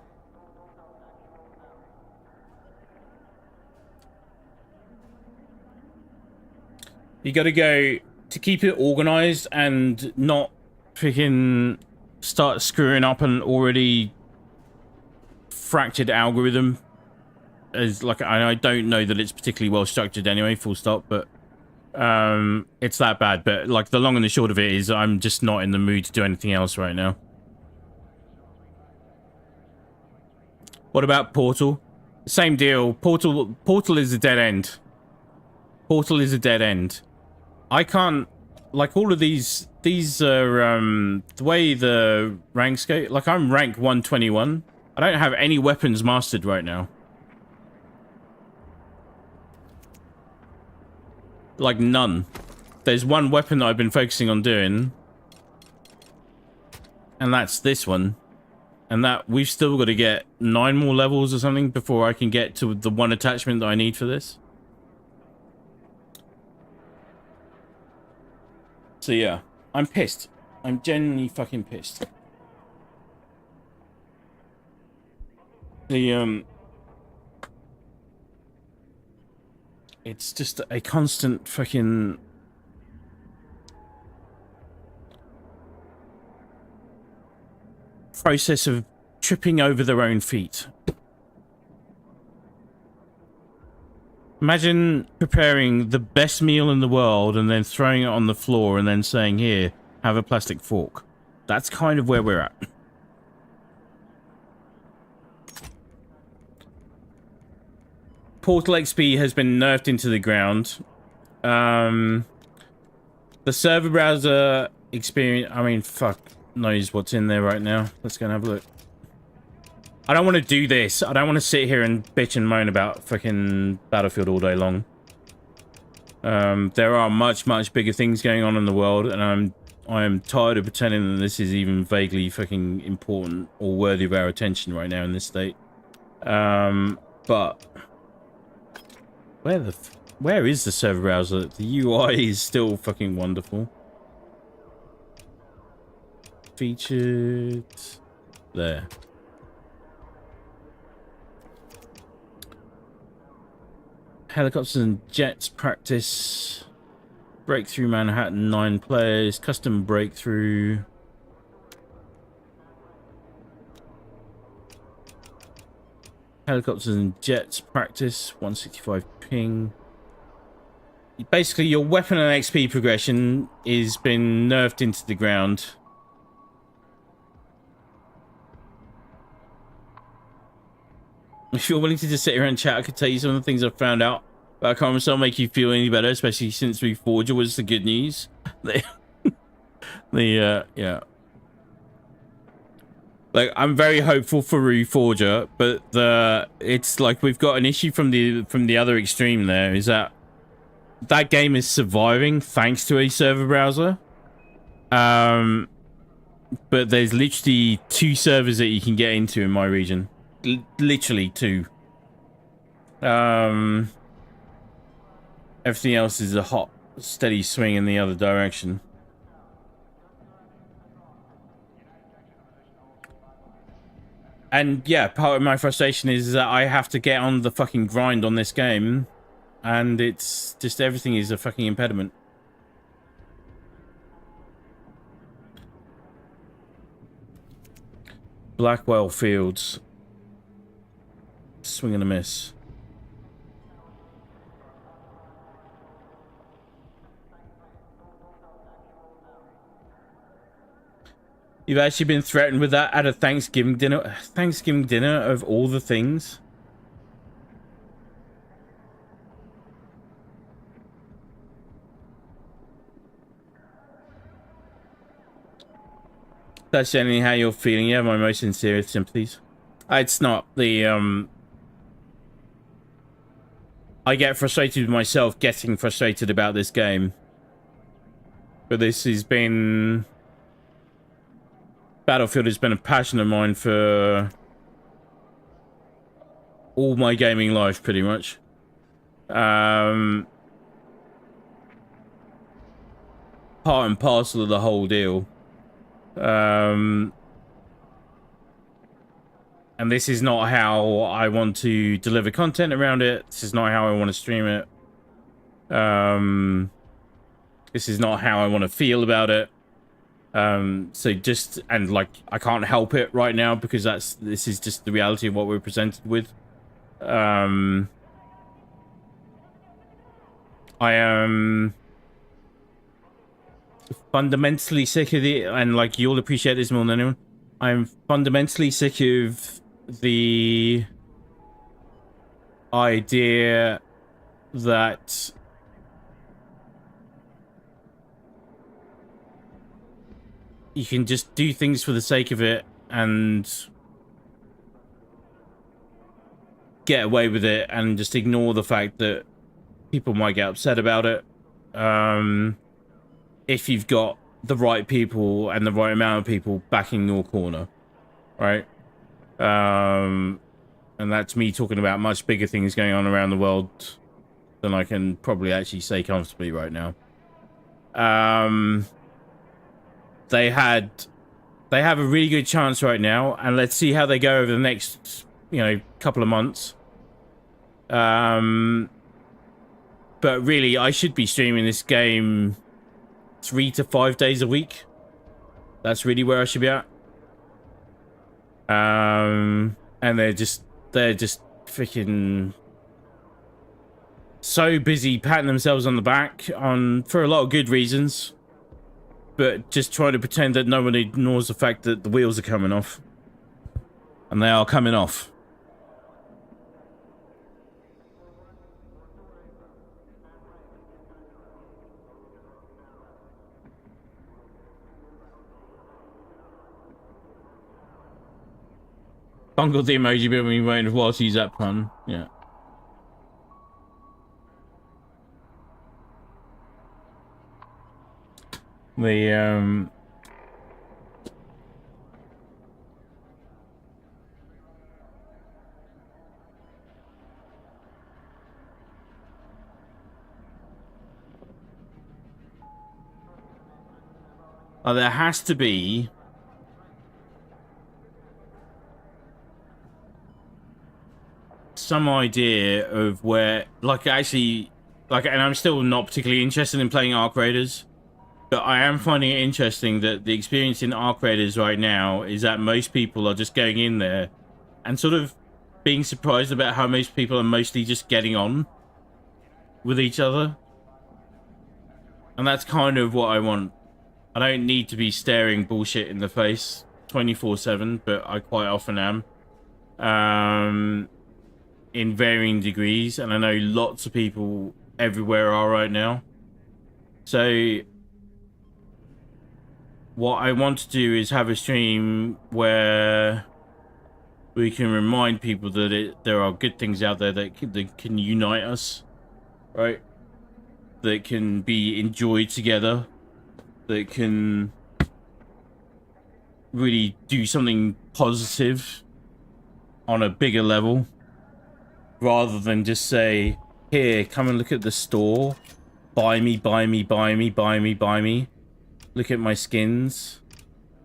You gotta go to keep it organized and not freaking start screwing up an already fractured algorithm. As like, I don't know that it's particularly well structured anyway, full stop, but It's that bad. But like the long and the short of it is, I'm just not in the mood to do anything else right now. What about Portal? Same deal. Portal is a dead end. Portal is a dead end. I can't, like, all of these are the way the ranks go. Like, I'm rank 121. I don't have any weapons mastered right now. Like, none. There's one weapon that I've been focusing on doing, and that's this one. And that we've still got to get 9 more levels or something before I can get to the one attachment that I need for this. So yeah, I'm pissed. I'm genuinely fucking pissed. It's just a constant fucking process of tripping over their own feet. Imagine preparing the best meal in the world and then throwing it on the floor and then saying, here, have a plastic fork. That's kind of where we're at. Portal XP has been nerfed into the ground. The server browser experience, I mean, fuck knows what's in there right now. Let's go and have a look. I don't want to do this. I don't want to sit here and bitch and moan about fucking Battlefield all day long. There are much bigger things going on in the world, and I am tired of pretending that this is even vaguely fucking important or worthy of our attention right now in this state. But where is the server browser? The UI is still fucking wonderful. Featured there. Helicopters and jets practice. Breakthrough Manhattan, 9 players. Custom breakthrough. Helicopters and jets practice, 165 ping. Basically, your weapon and XP progression is been nerfed into the ground. If you're willing to just sit here and chat, I could tell you some of the things I've found out. But I can't promise I'll make you feel any better, especially since Reforger was the good news. Yeah. Like, I'm very hopeful for Reforger, but it's like we've got an issue from the other extreme there, is that game is surviving thanks to a server browser. But there's literally 2 servers that you can get into in my region. Literally 2. Everything else is a hot, steady swing in the other direction. And yeah, part of my frustration is that I have to get on the fucking grind on this game, and it's just everything is a fucking impediment. Blackwell Fields. Swing and a miss. You've actually been threatened with that at a Thanksgiving dinner? Thanksgiving dinner of all the things? That's generally how you're feeling. Yeah, my most sincere sympathies. It's not the, I get frustrated with myself getting frustrated about this game. But this has been... Battlefield has been a passion of mine for all my gaming life, pretty much. Part and parcel of the whole deal. And this is not how I want to deliver content around it. This is not how I want to stream it. This is not how I want to feel about it. So just, and like, I can't help it right now because this is just the reality of what we're presented with. I am fundamentally sick of the, and like you'll appreciate this more than anyone, I'm fundamentally sick of the idea that you can just do things for the sake of it and get away with it and just ignore the fact that people might get upset about it. If you've got the right people and the right amount of people backing your corner, right? And that's me talking about much bigger things going on around the world than I can probably actually say comfortably right now. They have a really good chance right now, and let's see how they go over the next, couple of months. But really, I should be streaming this game 3 to 5 days a week. That's really where I should be at. And they're just freaking so busy patting themselves on the back for a lot of good reasons, but just trying to pretend that no one ignores the fact that the wheels are coming off, and they are coming off. Bungled the emoji bit when we waited while to use that pun. Yeah. There has to be some idea of where, and I'm still not particularly interested in playing Arc Raiders, but I am finding it interesting that the experience in Arc Raiders right now is that most people are just going in there and sort of being surprised about how most people are mostly just getting on with each other. And that's kind of what I want. I don't need to be staring bullshit in the face 24/7, but I quite often am. In varying degrees, and I know lots of people everywhere are right now. So what I want to do is have a stream where we can remind people that there are good things out there that can unite us, right? That can be enjoyed together, that can really do something positive on a bigger level, rather than just say, here, come and look at the store, buy me, buy me, buy me, buy me, buy me, look at my skins.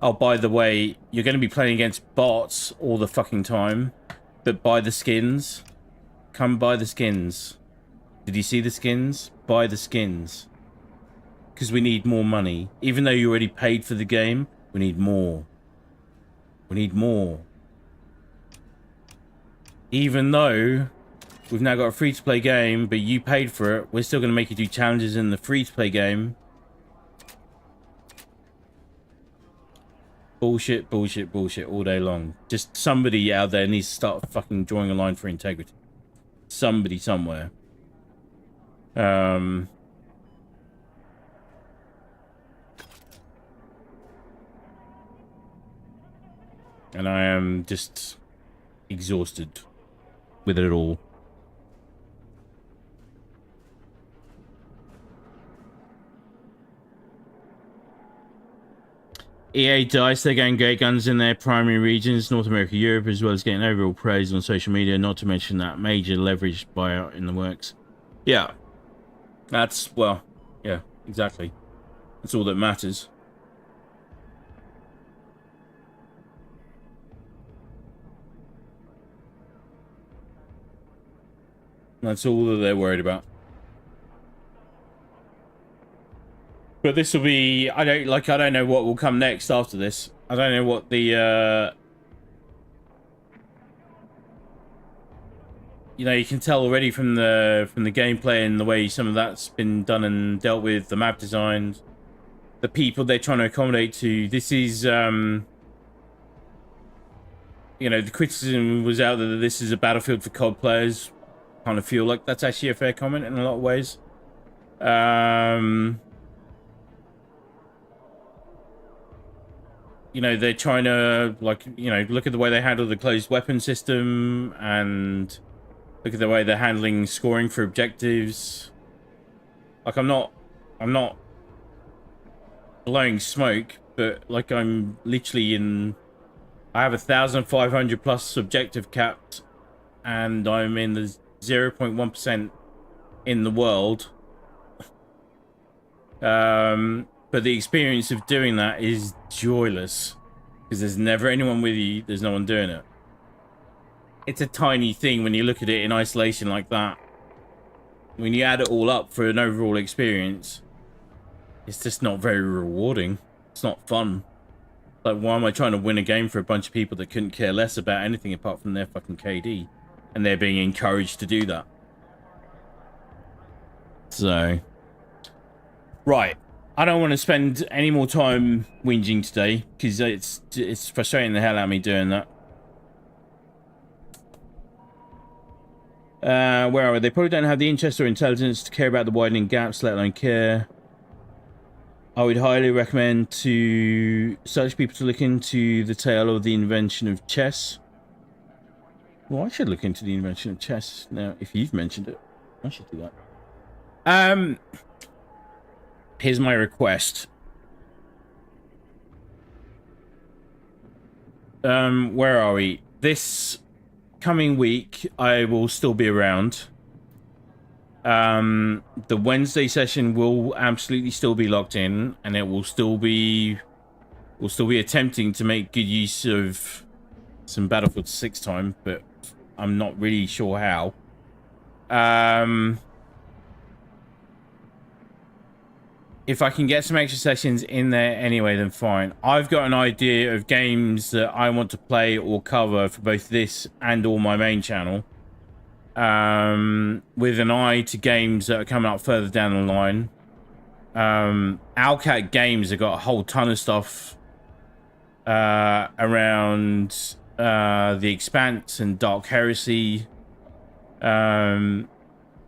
Oh, by the way, you're going to be playing against bots all the fucking time, but buy the skins. Come buy the skins. Did you see the skins? Buy the skins. Because we need more money. Even though you already paid for the game, we need more. We need more. Even though we've now got a free-to-play game, but you paid for it, we're still going to make you do challenges in the free-to-play game. Bullshit, bullshit, bullshit all day long. Just somebody out there needs to start fucking drawing a line for integrity. Somebody somewhere. And I am just exhausted with it all. EA DICE, they're getting great guns in their primary regions, North America, Europe, as well as getting overall praise on social media, not to mention that major leverage buyout in the works. Yeah. That's, well, yeah, exactly. That's all that matters. That's all that they're worried about. But this will be, I don't know what will come next after this. I don't know what the, you can tell already from the gameplay and the way some of that's been done and dealt with, the map designs, the people they're trying to accommodate to. This is, you know, the criticism was out there that this is a Battlefield for COD players. Kind of feel like that's actually a fair comment in a lot of ways. You know, they're trying to, like, you know, look at the way they handle the closed weapon system and look at the way they're handling scoring for objectives. Like, I'm not blowing smoke, but like I'm literally I have 1,500 plus objective capped, and I'm in the 0.1% in the world. But the experience of doing that is joyless because there's never anyone with you. There's no one doing it. It's a tiny thing when you look at it in isolation like that. When you add it all up for an overall experience, it's just not very rewarding. It's not fun. Like, why am I trying to win a game for a bunch of people that couldn't care less about anything apart from their fucking KD? And they're being encouraged to do that. So, right. I don't want to spend any more time whinging today because it's frustrating the hell out of me doing that. Where are we? They probably don't have the interest or intelligence to care about the widening gaps, let alone care. I would highly recommend to such people to look into the tale of the invention of chess. Well, I should look into the invention of chess now. If you've mentioned it, I should do that. Here's my request. Where are we? This coming week, I will still be around. The Wednesday session will absolutely still be locked in, and it will still be... We'll still be attempting to make good use of some Battlefield 6 time, but I'm not really sure how. If I can get some extra sessions in there anyway, then fine. I've got an idea of games that I want to play or cover for both this and or my main channel. With an eye to games that are coming up further down the line. Owlcat Games have got a whole ton of stuff around The Expanse and Dark Heresy.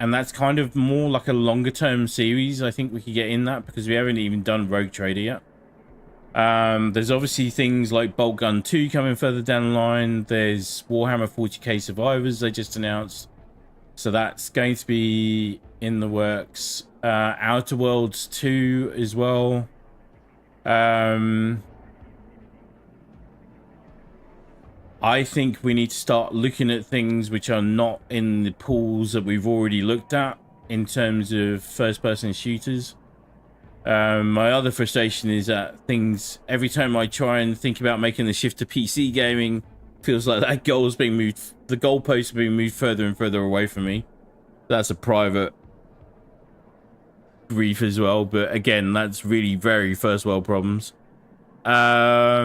And that's kind of more like a longer term series. I think we could get in that because we haven't even done Rogue Trader yet. There's obviously things like Bolt Gun 2 coming further down the line. There's Warhammer 40k Survivors they just announced. So that's going to be in the works. Outer Worlds 2 as well. I think we need to start looking at things which are not in the pools that we've already looked at in terms of first-person shooters. My other frustration is that things, every time I try and think about making the shift to PC gaming, feels like that goal is being moved, the goalposts are being moved further and further away from me. That's a private grief as well, but again, that's really very first world problems. I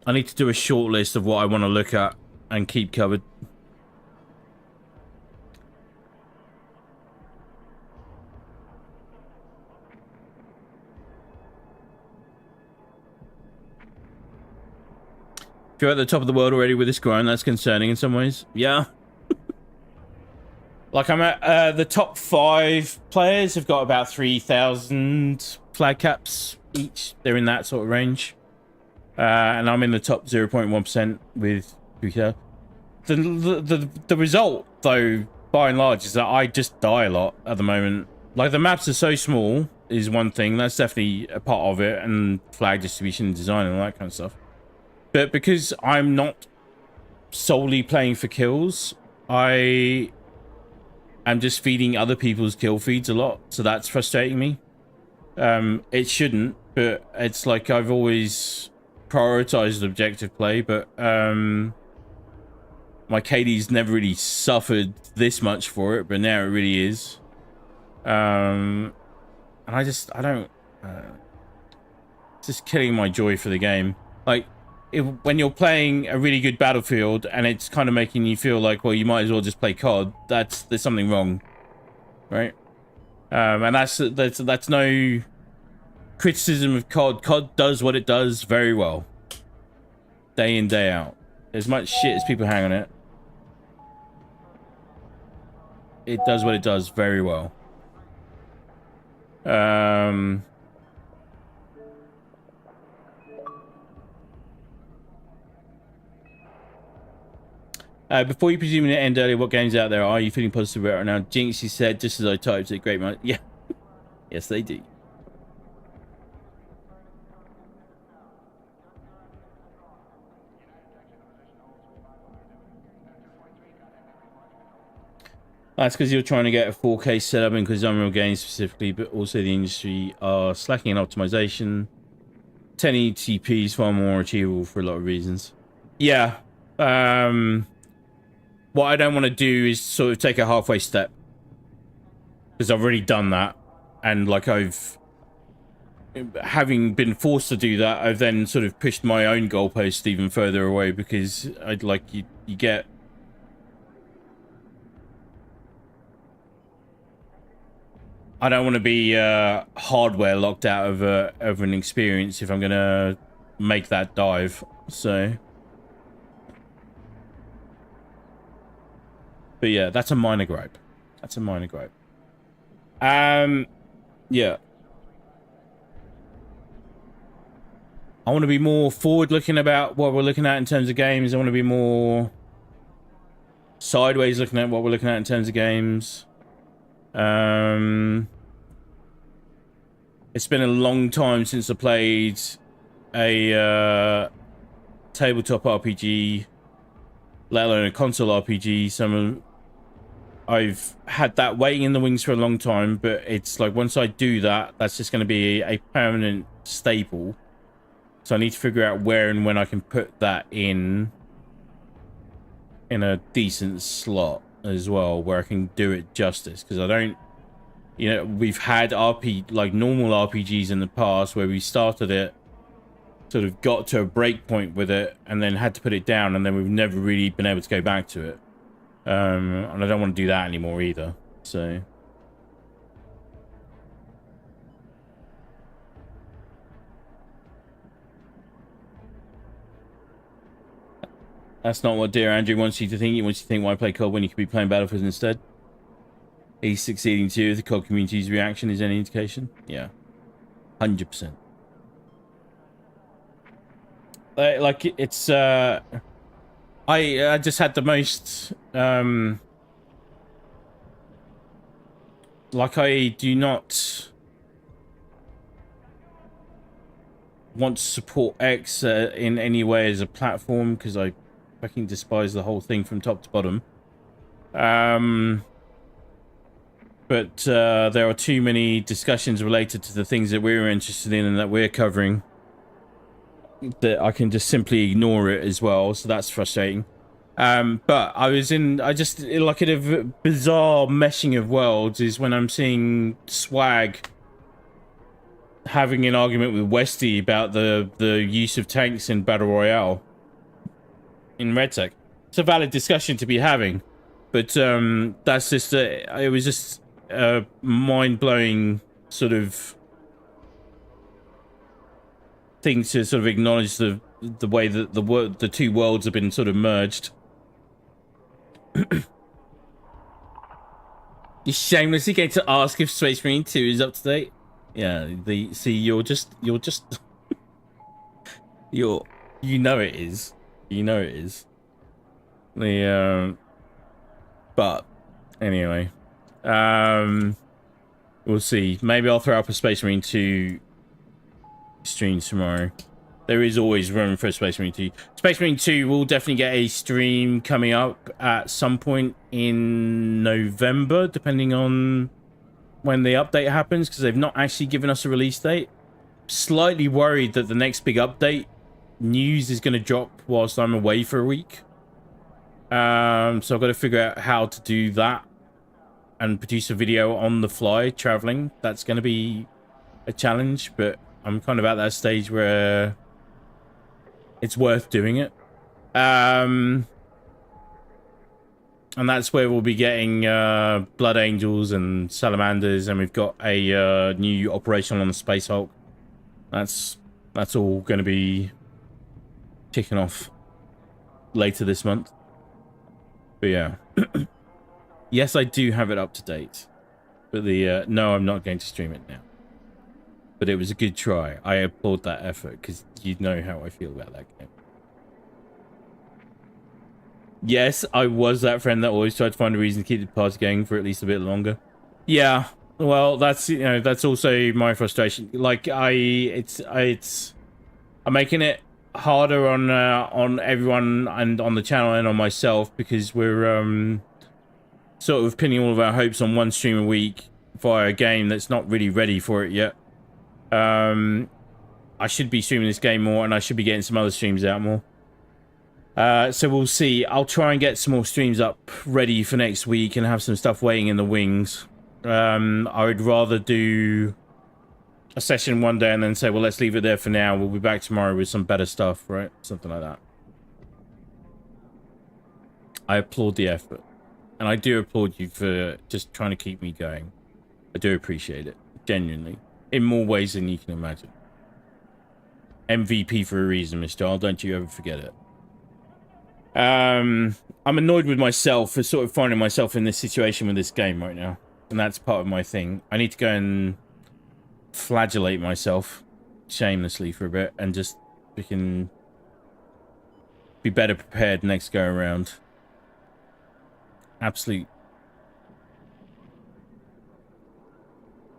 need to do a short list of what I want to look at and keep covered. If you're at the top of the world already with this grind, that's concerning in some ways. Yeah. Like, I'm at the top 5 players have got about 3,000 flag caps each. They're in that sort of range. And I'm in the top 0.1% with the result, though, by and large, is that I just die a lot at the moment. Like, the maps are so small is one thing. That's definitely a part of it, and flag distribution and design and all that kind of stuff. But because I'm not solely playing for kills, I am just feeding other people's kill feeds a lot, so that's frustrating me. It shouldn't, but it's like I've always prioritized objective play, but my KD's never really suffered this much for it, but now it really is. And I don't it's just killing my joy for the game. Like, when you're playing a really good Battlefield and it's kind of making you feel like, well, you might as well just play COD, there's something wrong, right? And that's no criticism of COD. COD does what it does very well, day in, day out. As much shit as people hang on it, it does what it does very well. Before you presuming it end earlier, what games out there are you feeling positive about right now? Jinx, he said, just as I typed it, great man. Yeah. Yes, they do. That's because you're trying to get a 4K setup and because Unreal Games specifically, but also the industry are slacking in optimization. 1080p is far more achievable for a lot of reasons. Yeah. What I don't want to do is sort of take a halfway step. Because I've already done that. And like having been forced to do that, I've then sort of pushed my own goalpost even further away because I'd like you get... I don't want to be hardware locked out of an experience if I'm going to make that dive, so... But yeah, that's a minor gripe. That's a minor gripe. Yeah. I want to be more forward-looking about what we're looking at in terms of games. I want to be more sideways looking at what we're looking at in terms of games. It's been a long time since I played a tabletop RPG, let alone a console RPG. I've had that waiting in the wings for a long time, but it's like once I do that, that's just going to be a permanent staple. So I need to figure out where and when I can put that in a decent slot as well, where I can do it justice. Because I don't, you know, we've had normal RPGs in the past where we started it, sort of got to a break point with it, and then had to put it down, and then we've never really been able to go back to it. And I don't want to do that anymore either, so... That's not what Dear Andrew wants you to think. He wants you to think, why play COD when you could be playing Battlefield instead? He's succeeding too. If the COD community's reaction is any indication. Yeah. 100%. Like, it's... I just had the most... like, I do not want to support X in any way as a platform, because I fucking despise the whole thing from top to bottom. But there are too many discussions related to the things that we're interested in and that we're covering that I can just simply ignore it as well, so that's frustrating. But I just like in a bizarre meshing of worlds is when I'm seeing Swag having an argument with Westy about the use of tanks in Battle Royale in RedTech. It's a valid discussion to be having, but that's just it was just a mind-blowing sort of thing to sort of acknowledge the way that the two worlds have been sort of merged. You shamelessly get to ask if Space Marine 2 is up to date. Yeah, you're you know it is. You know it is. But anyway, we'll see. Maybe I'll throw up a Space Marine 2 stream tomorrow. There is always room for Space Marine 2. Space Marine 2 will definitely get a stream coming up at some point in November, depending on when the update happens, because they've not actually given us a release date. Slightly worried that the next big update news is going to drop whilst I'm away for a week. So I've got to figure out how to do that and produce a video on the fly traveling. That's going to be a challenge, but I'm kind of at that stage where it's worth doing it. And that's where we'll be getting Blood Angels and Salamanders, and we've got a new operation on the Space Hulk. That's all going to be kicking off later this month. But yeah, yes, I do have it up to date. But no, I'm not going to stream it now. But it was a good try. I applaud that effort because you know how I feel about that game. Yes, I was that friend that always tried to find a reason to keep the party going for at least a bit longer. Yeah, well, that's, you know, that's also my frustration. Like, I'm making it harder on everyone and on the channel and on myself because we're sort of pinning all of our hopes on one stream a week via a game that's not really ready for it yet. I should be streaming this game more, and I should be getting some other streams out more. So we'll see. I'll try and get some more streams up ready for next week and have some stuff waiting in the wings. I would rather do a session one day and then say, well, let's leave it there for now. We'll be back tomorrow with some better stuff, right? Something like that. I applaud the effort. And I do applaud you for just trying to keep me going. I do appreciate it. Genuinely. In more ways than you can imagine. MVP for a reason, Mr. Charles. Don't you ever forget it. I'm annoyed with myself for sort of finding myself in this situation with this game right now. And that's part of my thing. I need to go and flagellate myself shamelessly for a bit and just freaking be better prepared next go around. Absolute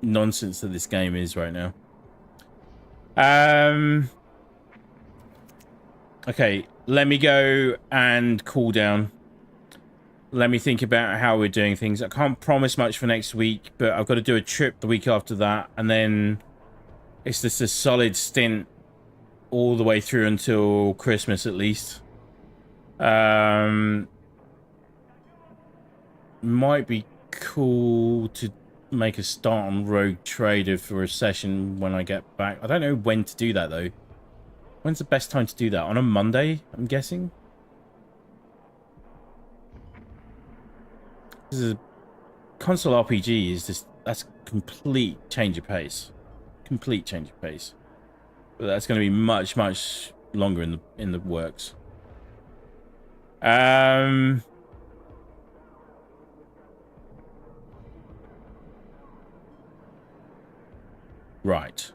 nonsense that this game is right now. Okay, let me go and cool down. Let me think about how we're doing things. I can't promise much for next week, but I've got to do a trip the week after that, and then it's just a solid stint all the way through until Christmas at least. Might be cool to make a start on Rogue Trader for a session when I get back. I don't know when to do that though. When's the best time to do that? On a Monday, I'm guessing? This is a console RPG is just, that's complete change of pace. Complete change of pace. But that's going to be much, much longer in the works. Right.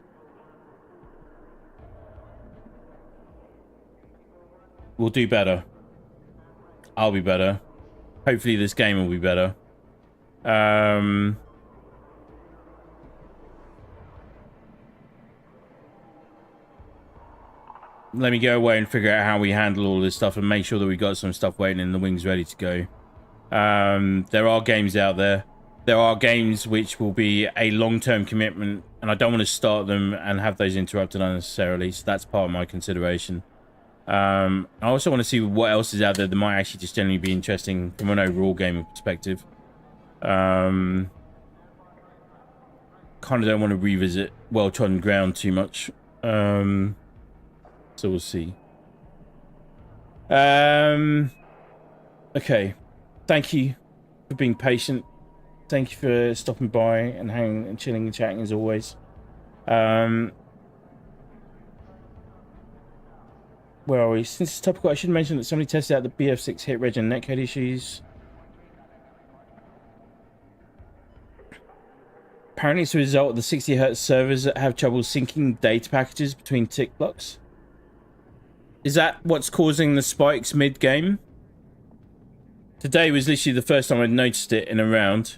We'll do better. I'll be better. Hopefully this game will be better. Let me go away and figure out how we handle all this stuff and make sure that we got some stuff waiting in the wings ready to go. There are games out there. There are games which will be a long-term commitment, and I don't want to start them and have those interrupted unnecessarily, so that's part of my consideration. I also want to see what else is out there that might actually just generally be interesting from an overall gaming perspective. Kind of don't want to revisit well-trodden ground too much. So we'll see. Okay. Thank you for being patient. Thank you for stopping by and hanging and chilling and chatting as always. Where are we? Since it's topical, I should mention that somebody tested out the BF6 hit reg and netcode issues. Apparently it's a result of the 60Hz servers that have trouble syncing data packages between tick blocks. Is that what's causing the spikes mid-game? Today was literally the first time I'd noticed it in a round.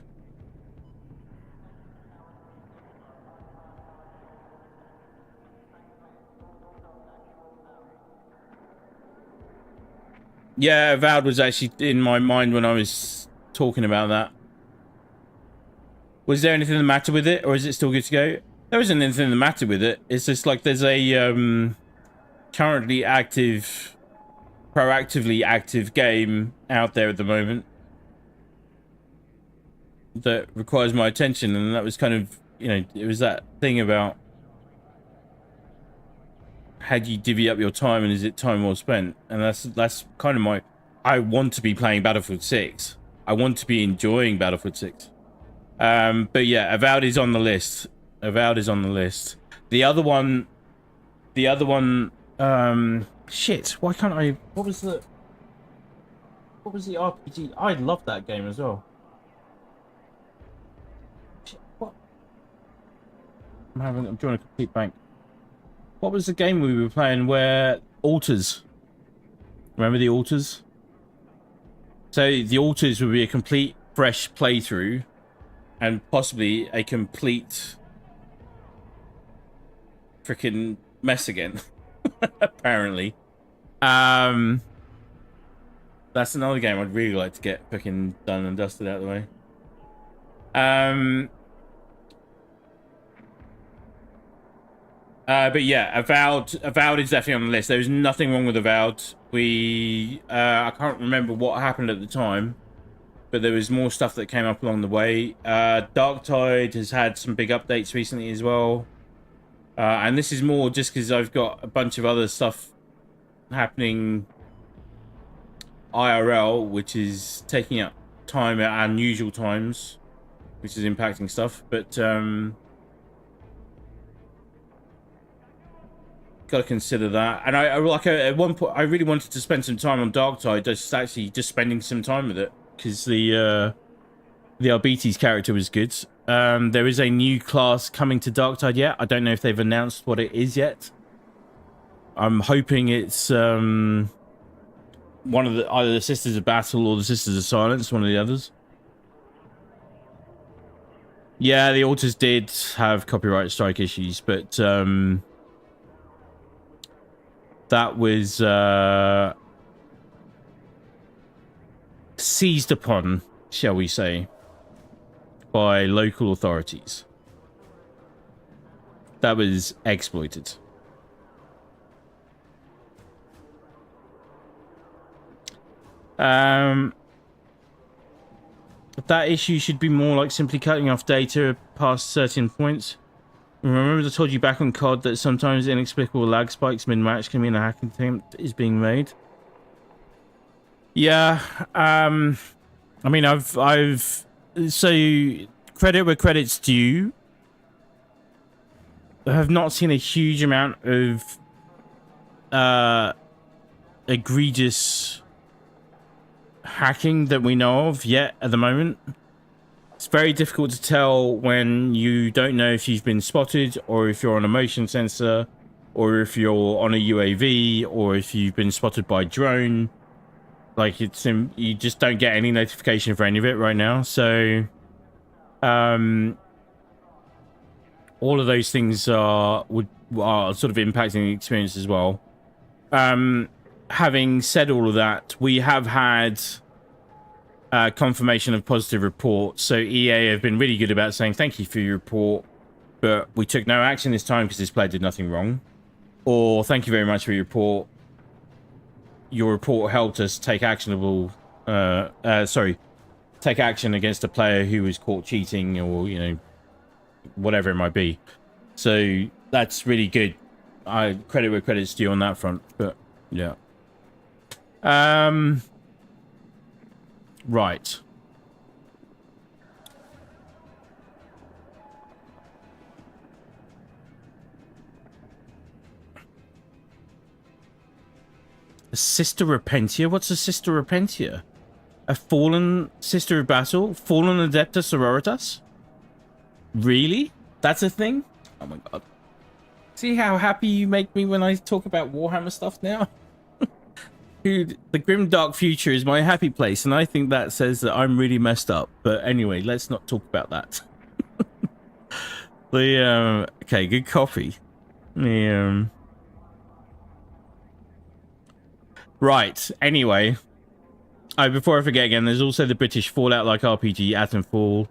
Yeah, Avowed was actually in my mind when I was talking about that. Was there anything the matter with it, or is it still good to go? There isn't anything the matter with it. It's just like there's a currently active, proactively active game out there at the moment that requires my attention, and that was kind of, you know, it was that thing about how do you divvy up your time, and is it time well spent? And that's kind of my. I want to be playing Battlefield 6. I want to be enjoying Battlefield 6. But yeah, Avowed is on the list. Avowed is on the list. The other one. Shit. Why can't I? What was the RPG? I love that game as well. Shit, what? I'm drawing a complete blank. What was the game we were playing where altars? Remember the altars? So the altars would be a complete fresh playthrough, and possibly a complete freaking mess again. Apparently. That's another game I'd really like to get freaking done and dusted out of the way. But yeah, Avowed is definitely on the list. There's nothing wrong with Avowed. I can't remember what happened at the time, but there was more stuff that came up along the way. Darktide has had some big updates recently as well. And this is more just because I've got a bunch of other stuff happening IRL, which is taking up time at unusual times, which is impacting stuff. But got to consider that. And I at one point I really wanted to spend some time on Darktide, just spending some time with it, because the Albetes character was good. There is a new class coming to Darktide yet. I don't know if they've announced what it is yet. I'm hoping it's one of either the Sisters of Battle or the Sisters of Silence, one of the others. Yeah, the Altars did have copyright strike issues, but that was seized upon, shall we say, by local authorities. That was exploited. That issue should be more like simply cutting off data past certain points. Remember I told you back on COD that sometimes inexplicable lag spikes mid-match can mean a hack attempt is being made. Yeah, I mean, I've so credit where credit's due. I have not seen a huge amount of egregious hacking that we know of yet at the moment. It's very difficult to tell when you don't know if you've been spotted, or if you're on a motion sensor, or if you're on a UAV, or if you've been spotted by drone. Like, you just don't get any notification for any of it right now. So all of those things are sort of impacting the experience as well. Having said all of that, we have had confirmation of positive reports. So EA have been really good about saying thank you for your report, but we took no action this time because this player did nothing wrong. Or thank you very much for your report. Your report helped us take actionable take action against a player who was caught cheating, or, you know, whatever it might be. So that's really good. I credit where credit's due on that front. But yeah. Right. A Sister Repentia? What's a Sister Repentia? A fallen Sister of Battle? Fallen Adepta Sororitas? Really? That's a thing? Oh my god. See how happy you make me when I talk about Warhammer stuff now? Dude, the grim dark future is my happy place, and I think that says that I'm really messed up. But anyway, let's not talk about that. Okay, good copy. Right, anyway. Before I forget again, there's also the British Fallout-like RPG, Atomfall.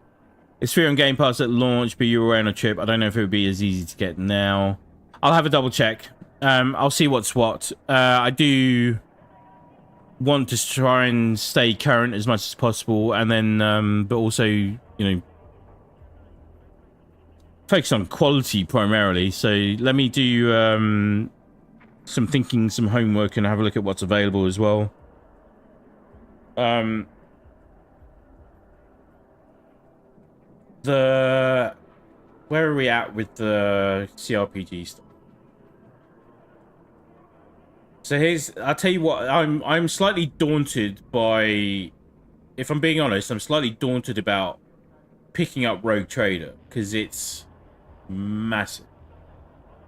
It's free on Game Pass at launch, but you were on a trip. I don't know if it would be as easy to get now. I'll have a double check. I'll see what's what. I do want to try and stay current as much as possible, and then but also, you know, focus on quality primarily. So let me do some thinking, some homework, and have a look at what's available as well. Where are we at with the CRPG stuff? So I'll tell you what, I'm slightly daunted by, if I'm being honest, I'm slightly daunted about picking up Rogue Trader, because it's massive,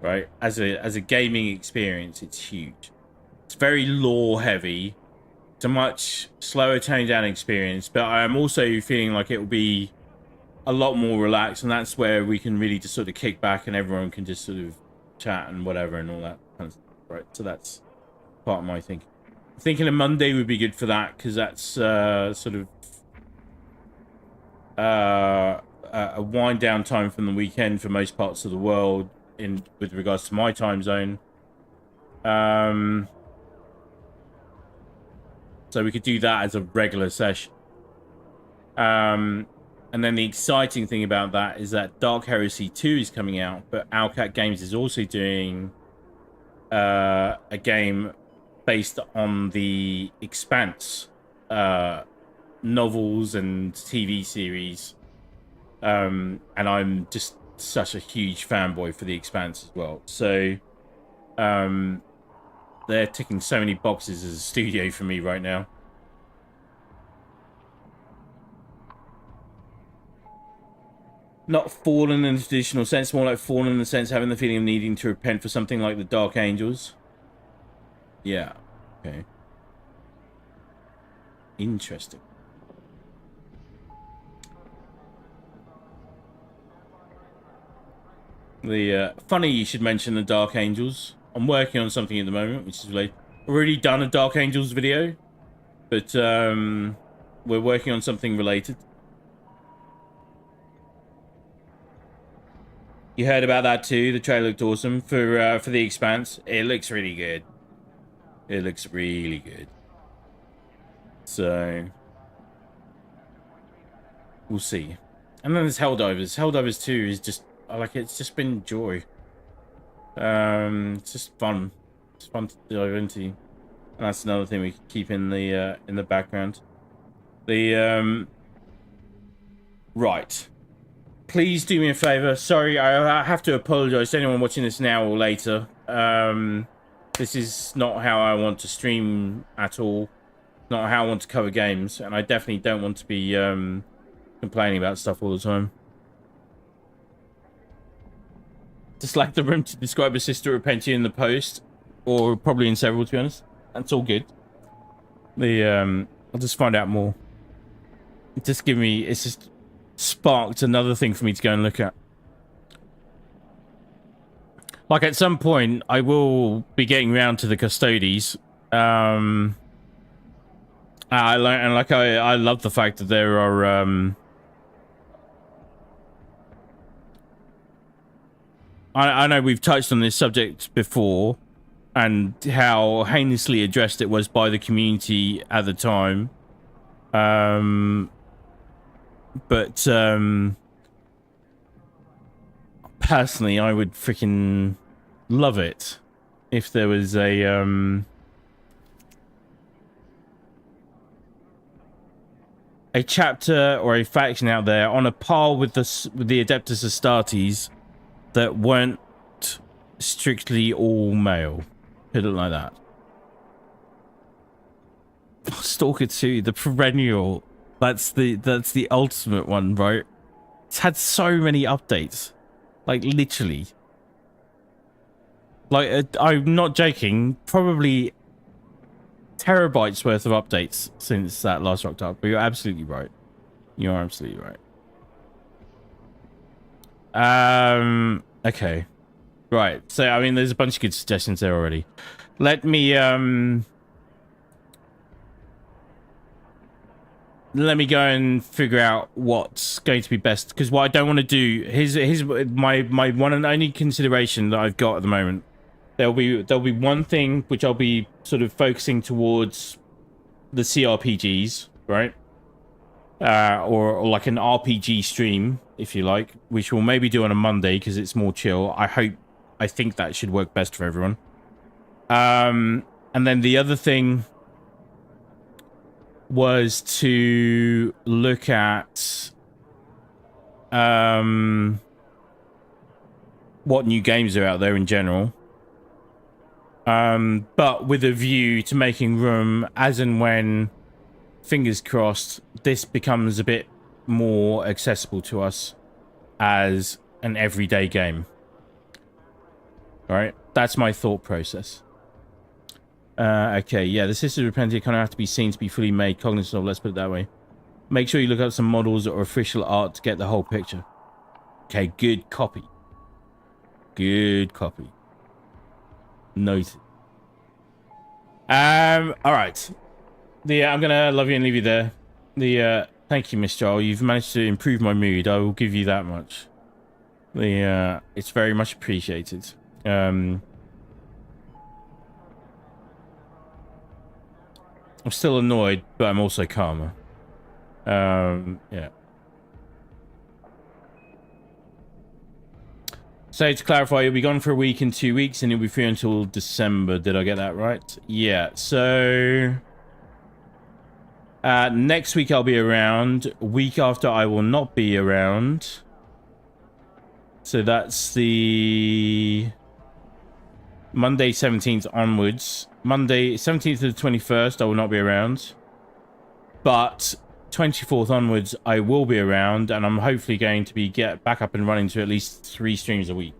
right? As a gaming experience, it's huge. It's very lore heavy. It's a much slower toned down experience, but I'm also feeling like it will be a lot more relaxed, and that's where we can really just sort of kick back and everyone can just sort of chat and whatever and all that kind of stuff, right? So that's part of my thinking. I'm thinking a Monday would be good for that, because that's sort of a wind down time from the weekend for most parts of the world with regards to my time zone. So we could do that as a regular session. And then the exciting thing about that is that Dark Heresy 2 is coming out, but Owlcat Games is also doing a game based on the Expanse novels and TV series. And I'm just such a huge fanboy for the Expanse as well. So they're ticking so many boxes as a studio for me right now. Not fallen in the traditional sense, more like fallen in the sense having the feeling of needing to repent for something like the Dark Angels. Yeah. Okay. Interesting. Funny you should mention the Dark Angels. I'm working on something at the moment, which is related. I've already done a Dark Angels video, but we're working on something related. You heard about that too. The trailer looked awesome for the Expanse. It looks really good. It looks really good. So we'll see. And then there's Helldivers. Helldivers 2 is just it's just been joy. It's just fun. It's fun to dive into. And that's another thing we can keep in the background. Right. Please do me a favor. Sorry, I have to apologize to anyone watching this now or later. This is not how I want to stream at all. Not how I want to cover games, and I definitely don't want to be complaining about stuff all the time. Just lack the room to describe a sister repenting in the post, or probably in several, to be honest. That's all good. I'll just find out more. It's just sparked another thing for me to go and look at. Like, at some point, I will be getting around to the Custodies. I love the fact that there are I know we've touched on this subject before and how heinously addressed it was by the community at the time. But personally, I would freaking love it if there was a chapter or a faction out there on a par with the Adeptus Astartes that weren't strictly all male. Put it like that. Stalker 2, the perennial. That's the ultimate one, right? It's had so many updates. Like, literally. Like, I'm not joking. Probably terabytes worth of updates since that last rocked up. But you're absolutely right. You are absolutely right. Okay. Right. So, I mean, there's a bunch of good suggestions there already. Let me go and figure out what's going to be best, because what I don't want to do, here's my one and only consideration that I've got at the moment. There'll be one thing which I'll be sort of focusing towards the CRPGs, right? Or like an RPG stream, if you like, which we'll maybe do on a Monday because it's more chill. I think that should work best for everyone. And then the other thing was to look at what new games are out there in general. But with a view to making room as and when, fingers crossed, this becomes a bit more accessible to us as an everyday game. All right, that's my thought process. Okay, yeah, the Sisters of Repentia kind of have to be seen to be fully made, cognizant of, let's put it that way. Make sure you look up some models or official art to get the whole picture. Okay, good copy. Good copy. Noted. All right. I'm gonna love you and leave you there. Thank you, Miss Joel. You've managed to improve my mood. I will give you that much. It's very much appreciated. I'm still annoyed, but I'm also calmer. Yeah. So to clarify, you'll be gone for a week and 2 weeks, and you'll be free until December. Did I get that right? Yeah. So next week I'll be around. Week after I will not be around. So that's the Monday 17th onwards. Monday 17th to the 21st I will not be around. But 24th onwards I will be around, and I'm hopefully going to be get back up and running to at least 3 streams a week.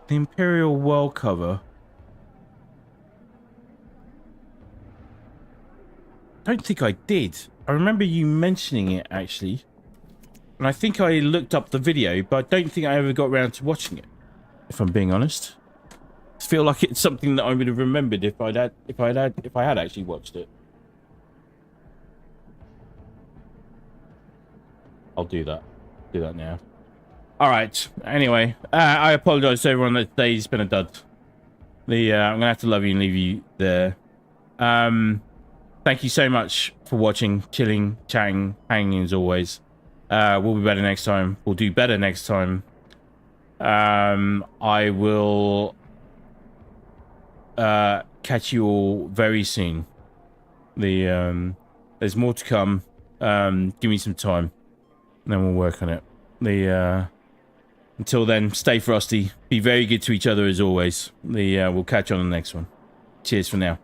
The Imperial World cover. I don't think I did. I remember you mentioning it actually. And I think I looked up the video, but I don't think I ever got around to watching it, if I'm being honest. I feel like it's something that I would have remembered if I had actually watched it. I'll do that. Do that now. All right. Anyway, I apologize to everyone that today's been a dud. I'm gonna have to love you and leave you there. Thank you so much for watching, chilling, chatting, hanging as always. We'll be better next time. We'll do better next time. I will catch you all very soon. There's more to come. Give me some time, and then we'll work on it. Until then, stay frosty. Be very good to each other as always. We'll catch you on the next one. Cheers for now.